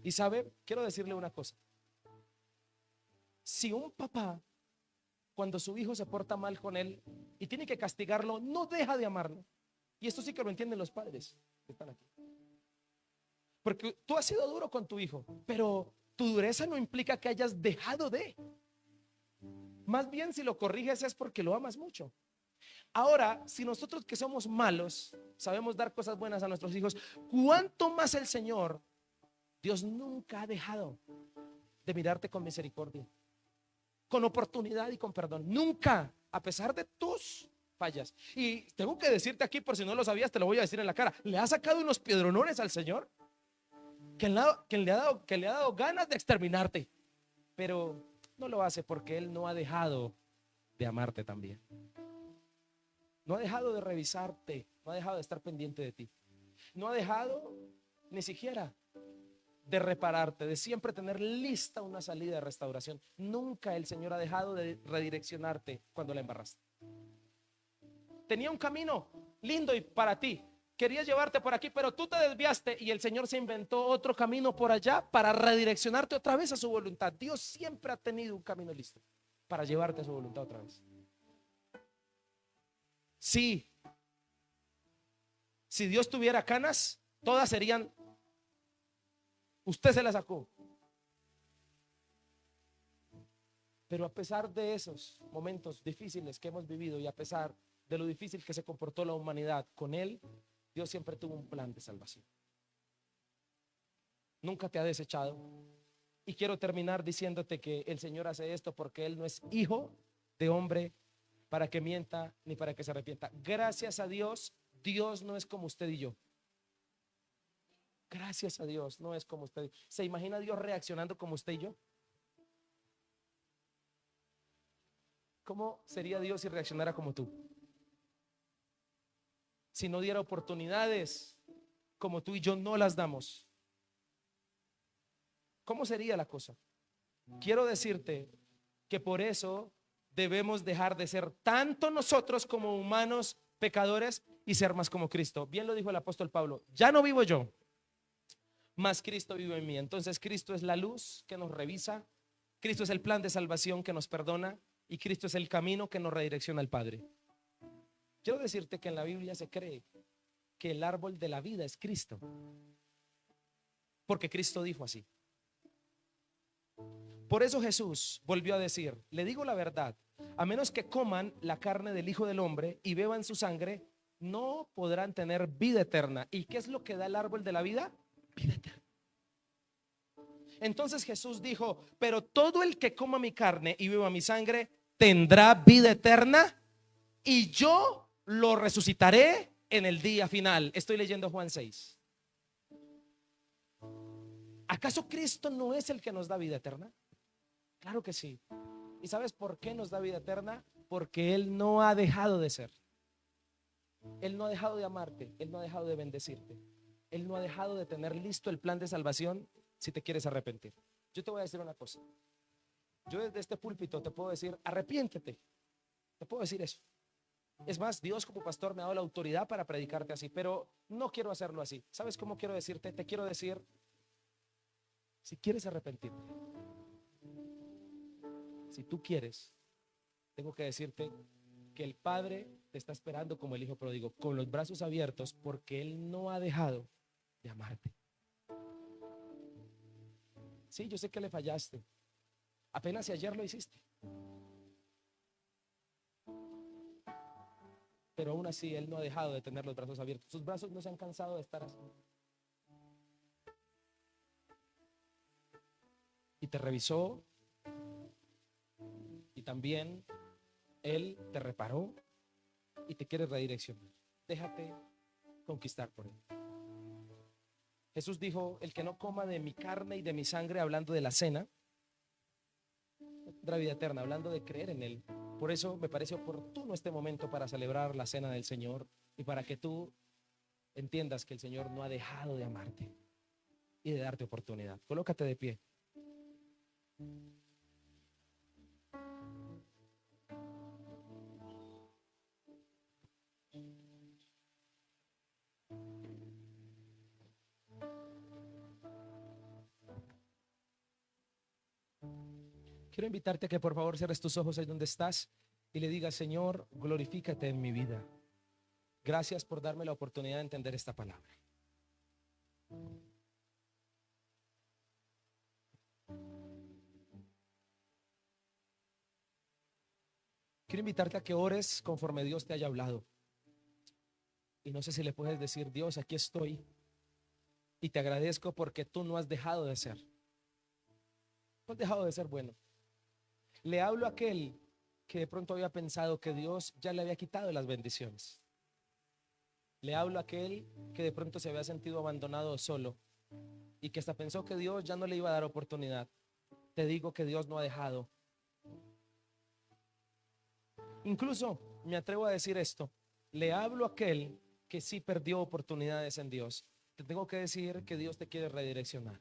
[SPEAKER 1] Y sabe, quiero decirle una cosa. Si un papá, cuando su hijo se porta mal con él y tiene que castigarlo, no deja de amarlo. Y esto sí que lo entienden los padres que están aquí. Porque tú has sido duro con tu hijo, pero tu dureza no implica que hayas dejado de. Más bien, si lo corriges es porque lo amas mucho. Ahora, si nosotros que somos malos sabemos dar cosas buenas a nuestros hijos, ¿cuánto más el Señor? Dios nunca ha dejado de mirarte con misericordia, con oportunidad y con perdón. Nunca, a pesar de tus fallas. Y tengo que decirte aquí, por si no lo sabías, te lo voy a decir en la cara: le ha sacado unos piedronones al Señor que le ha dado ganas de exterminarte, pero no lo hace porque Él no ha dejado de amarte también. No ha dejado de revisarte, no ha dejado de estar pendiente de ti, no ha dejado ni siquiera de repararte, de siempre tener lista una salida de restauración. Nunca el Señor ha dejado de redireccionarte cuando la embarraste. Tenía un camino lindo y para ti, quería llevarte por aquí, pero tú te desviaste y el Señor se inventó otro camino por allá para redireccionarte otra vez a su voluntad. Dios siempre ha tenido un camino listo para llevarte a su voluntad otra vez. Sí, si Dios tuviera canas, todas serían, usted se las sacó. Pero a pesar de esos momentos difíciles que hemos vivido y a pesar de lo difícil que se comportó la humanidad con Él, Dios siempre tuvo un plan de salvación. Nunca te ha desechado. Y quiero terminar diciéndote que el Señor hace esto porque Él no es hijo de hombre para que mienta ni para que se arrepienta. Gracias a Dios, Dios no es como usted y yo. Gracias a Dios, no es como usted. ¿Se imagina Dios reaccionando como usted y yo? ¿Cómo sería Dios si reaccionara como tú? Si no diera oportunidades, como tú y yo no las damos, ¿cómo sería la cosa? Quiero decirte que por eso debemos dejar de ser tanto nosotros como humanos pecadores y ser más como Cristo. Bien lo dijo el apóstol Pablo, ya no vivo yo, mas Cristo vive en mí. Entonces Cristo es la luz que nos revisa, Cristo es el plan de salvación que nos perdona y Cristo es el camino que nos redirecciona al Padre. Quiero decirte que en la Biblia se cree que el árbol de la vida es Cristo, porque Cristo dijo así. Por eso Jesús volvió a decir, le digo la verdad, a menos que coman la carne del Hijo del Hombre y beban su sangre, no podrán tener vida eterna. ¿Y qué es lo que da el árbol de la vida? Vida eterna. Entonces Jesús dijo, pero todo el que coma mi carne y beba mi sangre tendrá vida eterna y yo lo resucitaré en el día final. Estoy leyendo Juan 6. ¿Acaso Cristo no es el que nos da vida eterna? Claro que sí. ¿Y sabes por qué nos da vida eterna? Porque Él no ha dejado de ser. Él no ha dejado de amarte. Él no ha dejado de bendecirte. Él no ha dejado de tener listo el plan de salvación si te quieres arrepentir. Yo te voy a decir una cosa. Yo desde este púlpito te puedo decir, arrepiéntete. Te puedo decir eso. Es más, Dios como pastor me ha dado la autoridad para predicarte así, pero no quiero hacerlo así. ¿Sabes cómo quiero decirte? Te quiero decir, si quieres arrepentirte, si tú quieres, tengo que decirte que el Padre te está esperando como el Hijo pródigo, con los brazos abiertos, porque Él no ha dejado de amarte. Sí, yo sé que le fallaste. Apenas si ayer lo hiciste. Pero aún así Él no ha dejado de tener los brazos abiertos. Sus brazos no se han cansado de estar así. Y te revisó. Y también Él te reparó y te quiere redireccionar. Déjate conquistar por Él. Jesús dijo, el que no coma de mi carne y de mi sangre, hablando de la cena, tendrá vida eterna, hablando de creer en Él. Por eso me parece oportuno este momento para celebrar la cena del Señor y para que tú entiendas que el Señor no ha dejado de amarte y de darte oportunidad. Colócate de pie. Quiero invitarte a que por favor cierres tus ojos ahí donde estás y le digas, Señor, glorifícate en mi vida. Gracias por darme la oportunidad de entender esta palabra. Quiero invitarte a que ores conforme Dios te haya hablado. Y no sé si le puedes decir, Dios, aquí estoy y te agradezco porque tú no has dejado de ser. No has dejado de ser bueno. Le hablo a aquel que de pronto había pensado que Dios ya le había quitado las bendiciones. Le hablo a aquel que de pronto se había sentido abandonado o solo y que hasta pensó que Dios ya no le iba a dar oportunidad. Te digo que Dios no ha dejado. Incluso me atrevo a decir esto. Le hablo a aquel que sí perdió oportunidades en Dios. Te tengo que decir que Dios te quiere redireccionar.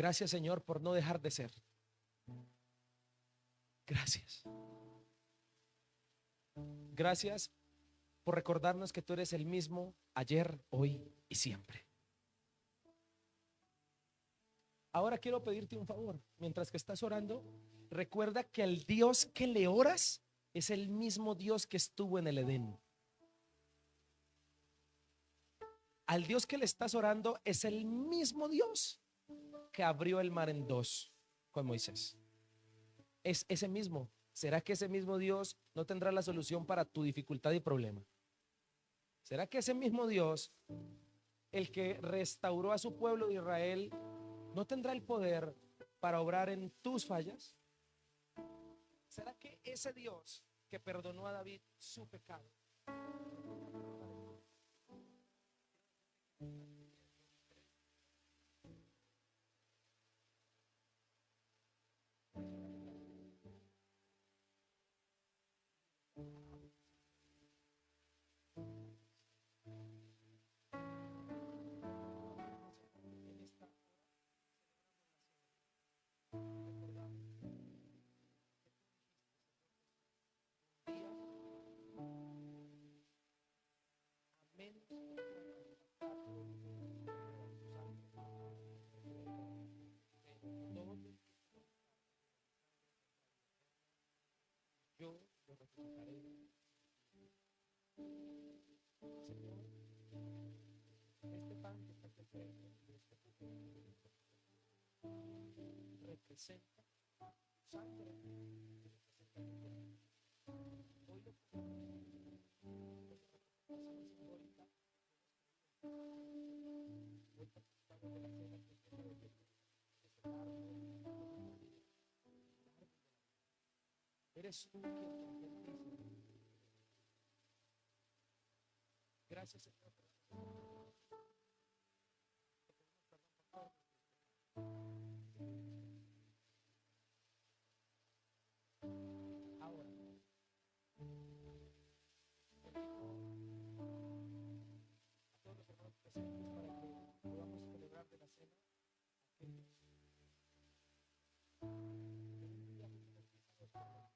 [SPEAKER 1] Gracias, Señor, por no dejar de ser. Gracias. Gracias por recordarnos que tú eres el mismo ayer, hoy y siempre. Ahora quiero pedirte un favor. Mientras que estás orando, recuerda que el Dios que le oras es el mismo Dios que estuvo en el Edén. Al Dios que le estás orando es el mismo Dios que abrió el mar en dos con Moisés. Es ese mismo. ¿Será que ese mismo Dios no tendrá la solución para tu dificultad y problema? ¿Será que ese mismo Dios, el que restauró a su pueblo de Israel, no tendrá el poder para obrar en tus fallas? ¿Será que ese Dios que perdonó a David su pecado Yo lo resucitaré. Señor, este pan que está aquí frente, representa sangre, representa mi cuerpo. Hoy lo representación simbólica, hoy participamos de la cena que es llena de vida, es el árbol. Eres tú quien bendice. Gracias, Señor. Ahora, a todos los hermanos presentes para que podamos celebrar de la cena aquel día que fuimos bautizados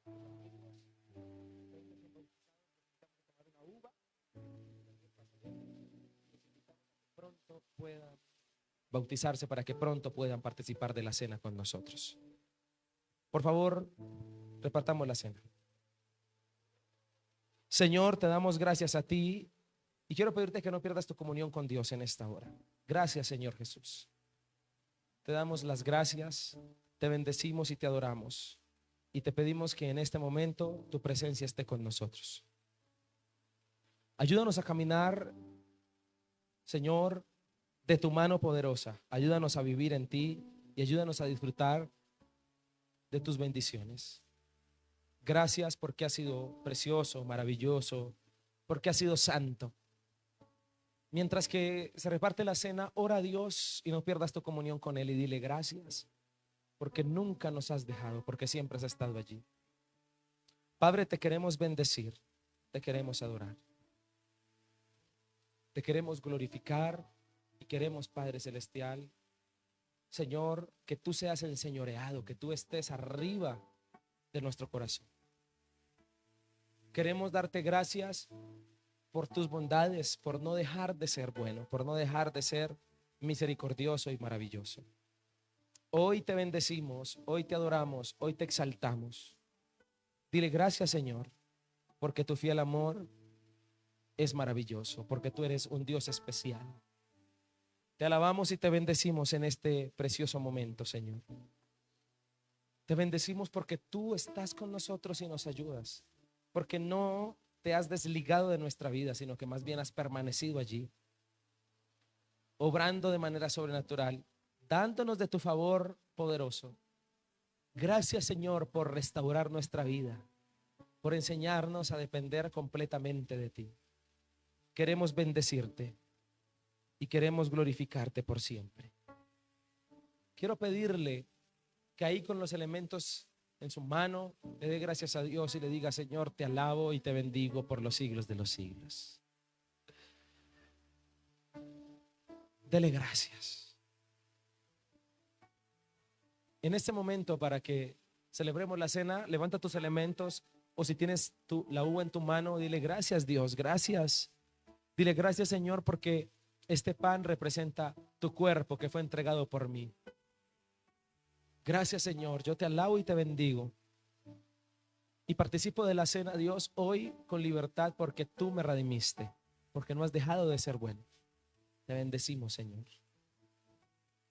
[SPEAKER 1] por los amigos, vengan bien bautizados, necesitamos tomar una uva, también pasaremos, les invitamos a que pronto puedan bautizarse para que pronto puedan participar de la cena con nosotros. Por favor, repartamos la cena. Señor, te damos gracias a ti y quiero pedirte que no pierdas tu comunión con Dios en esta hora. Gracias, Señor Jesús. Te damos las gracias, te bendecimos y te adoramos. Y te pedimos que en este momento tu presencia esté con nosotros. Ayúdanos a caminar, Señor, de tu mano poderosa. Ayúdanos a vivir en ti y ayúdanos a disfrutar de tus bendiciones. Gracias porque has sido precioso, maravilloso, porque has sido santo. Mientras que se reparte la cena, ora a Dios y no pierdas tu comunión con Él y dile gracias, porque nunca nos has dejado, porque siempre has estado allí. Padre, te queremos bendecir, te queremos adorar, te queremos glorificar y queremos, Padre Celestial, Señor, que tú seas enseñoreado, que tú estés arriba de nuestro corazón. Queremos darte gracias por tus bondades, por no dejar de ser bueno, por no dejar de ser misericordioso y maravilloso. Hoy te bendecimos, hoy te adoramos, hoy te exaltamos. Dile gracias, Señor, porque tu fiel amor es maravilloso, porque tú eres un Dios especial. Te alabamos y te bendecimos en este precioso momento, Señor. Te bendecimos porque tú estás con nosotros y nos ayudas, porque no te has desligado de nuestra vida, sino que más bien has permanecido allí, obrando de manera sobrenatural, dándonos de tu favor poderoso. Gracias, Señor, por restaurar nuestra vida, por enseñarnos a depender completamente de ti. Queremos bendecirte y queremos glorificarte por siempre. Quiero pedirle que ahí con los elementos en su mano le dé gracias a Dios y le diga: Señor, te alabo y te bendigo por los siglos de los siglos. Dele gracias. En este momento, para que celebremos la cena, levanta tus elementos, o si tienes la uva en tu mano, dile gracias, Dios, gracias. Dile gracias, Señor, porque este pan representa tu cuerpo que fue entregado por mí. Gracias, Señor, yo te alabo y te bendigo. Y participo de la cena, Dios, hoy con libertad, porque tú me redimiste, porque no has dejado de ser bueno. Te bendecimos, Señor.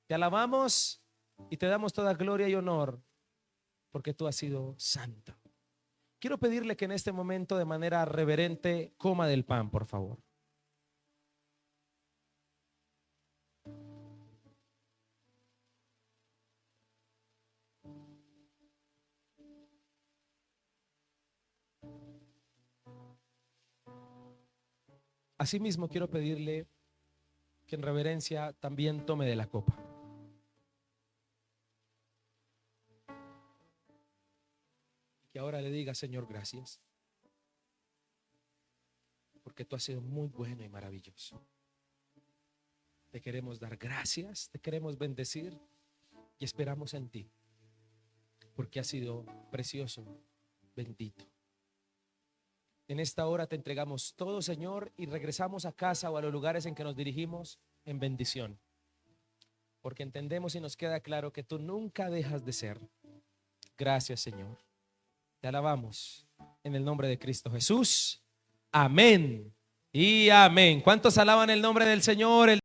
[SPEAKER 1] Te alabamos y te damos toda gloria y honor, porque tú has sido santo. Quiero pedirle que en este momento, de manera reverente, coma del pan, por favor. Asimismo, quiero pedirle que en reverencia también tome de la copa. Y que ahora le diga: Señor, gracias, porque tú has sido muy bueno y maravilloso. Te queremos dar gracias, te queremos bendecir y esperamos en ti, porque has sido precioso, bendito. En esta hora te entregamos todo, Señor, y regresamos a casa o a los lugares en que nos dirigimos en bendición. Porque entendemos y nos queda claro que tú nunca dejas de ser. Gracias, Señor. Te alabamos en el nombre de Cristo Jesús. Amén y amén. ¿Cuántos alaban el nombre del Señor?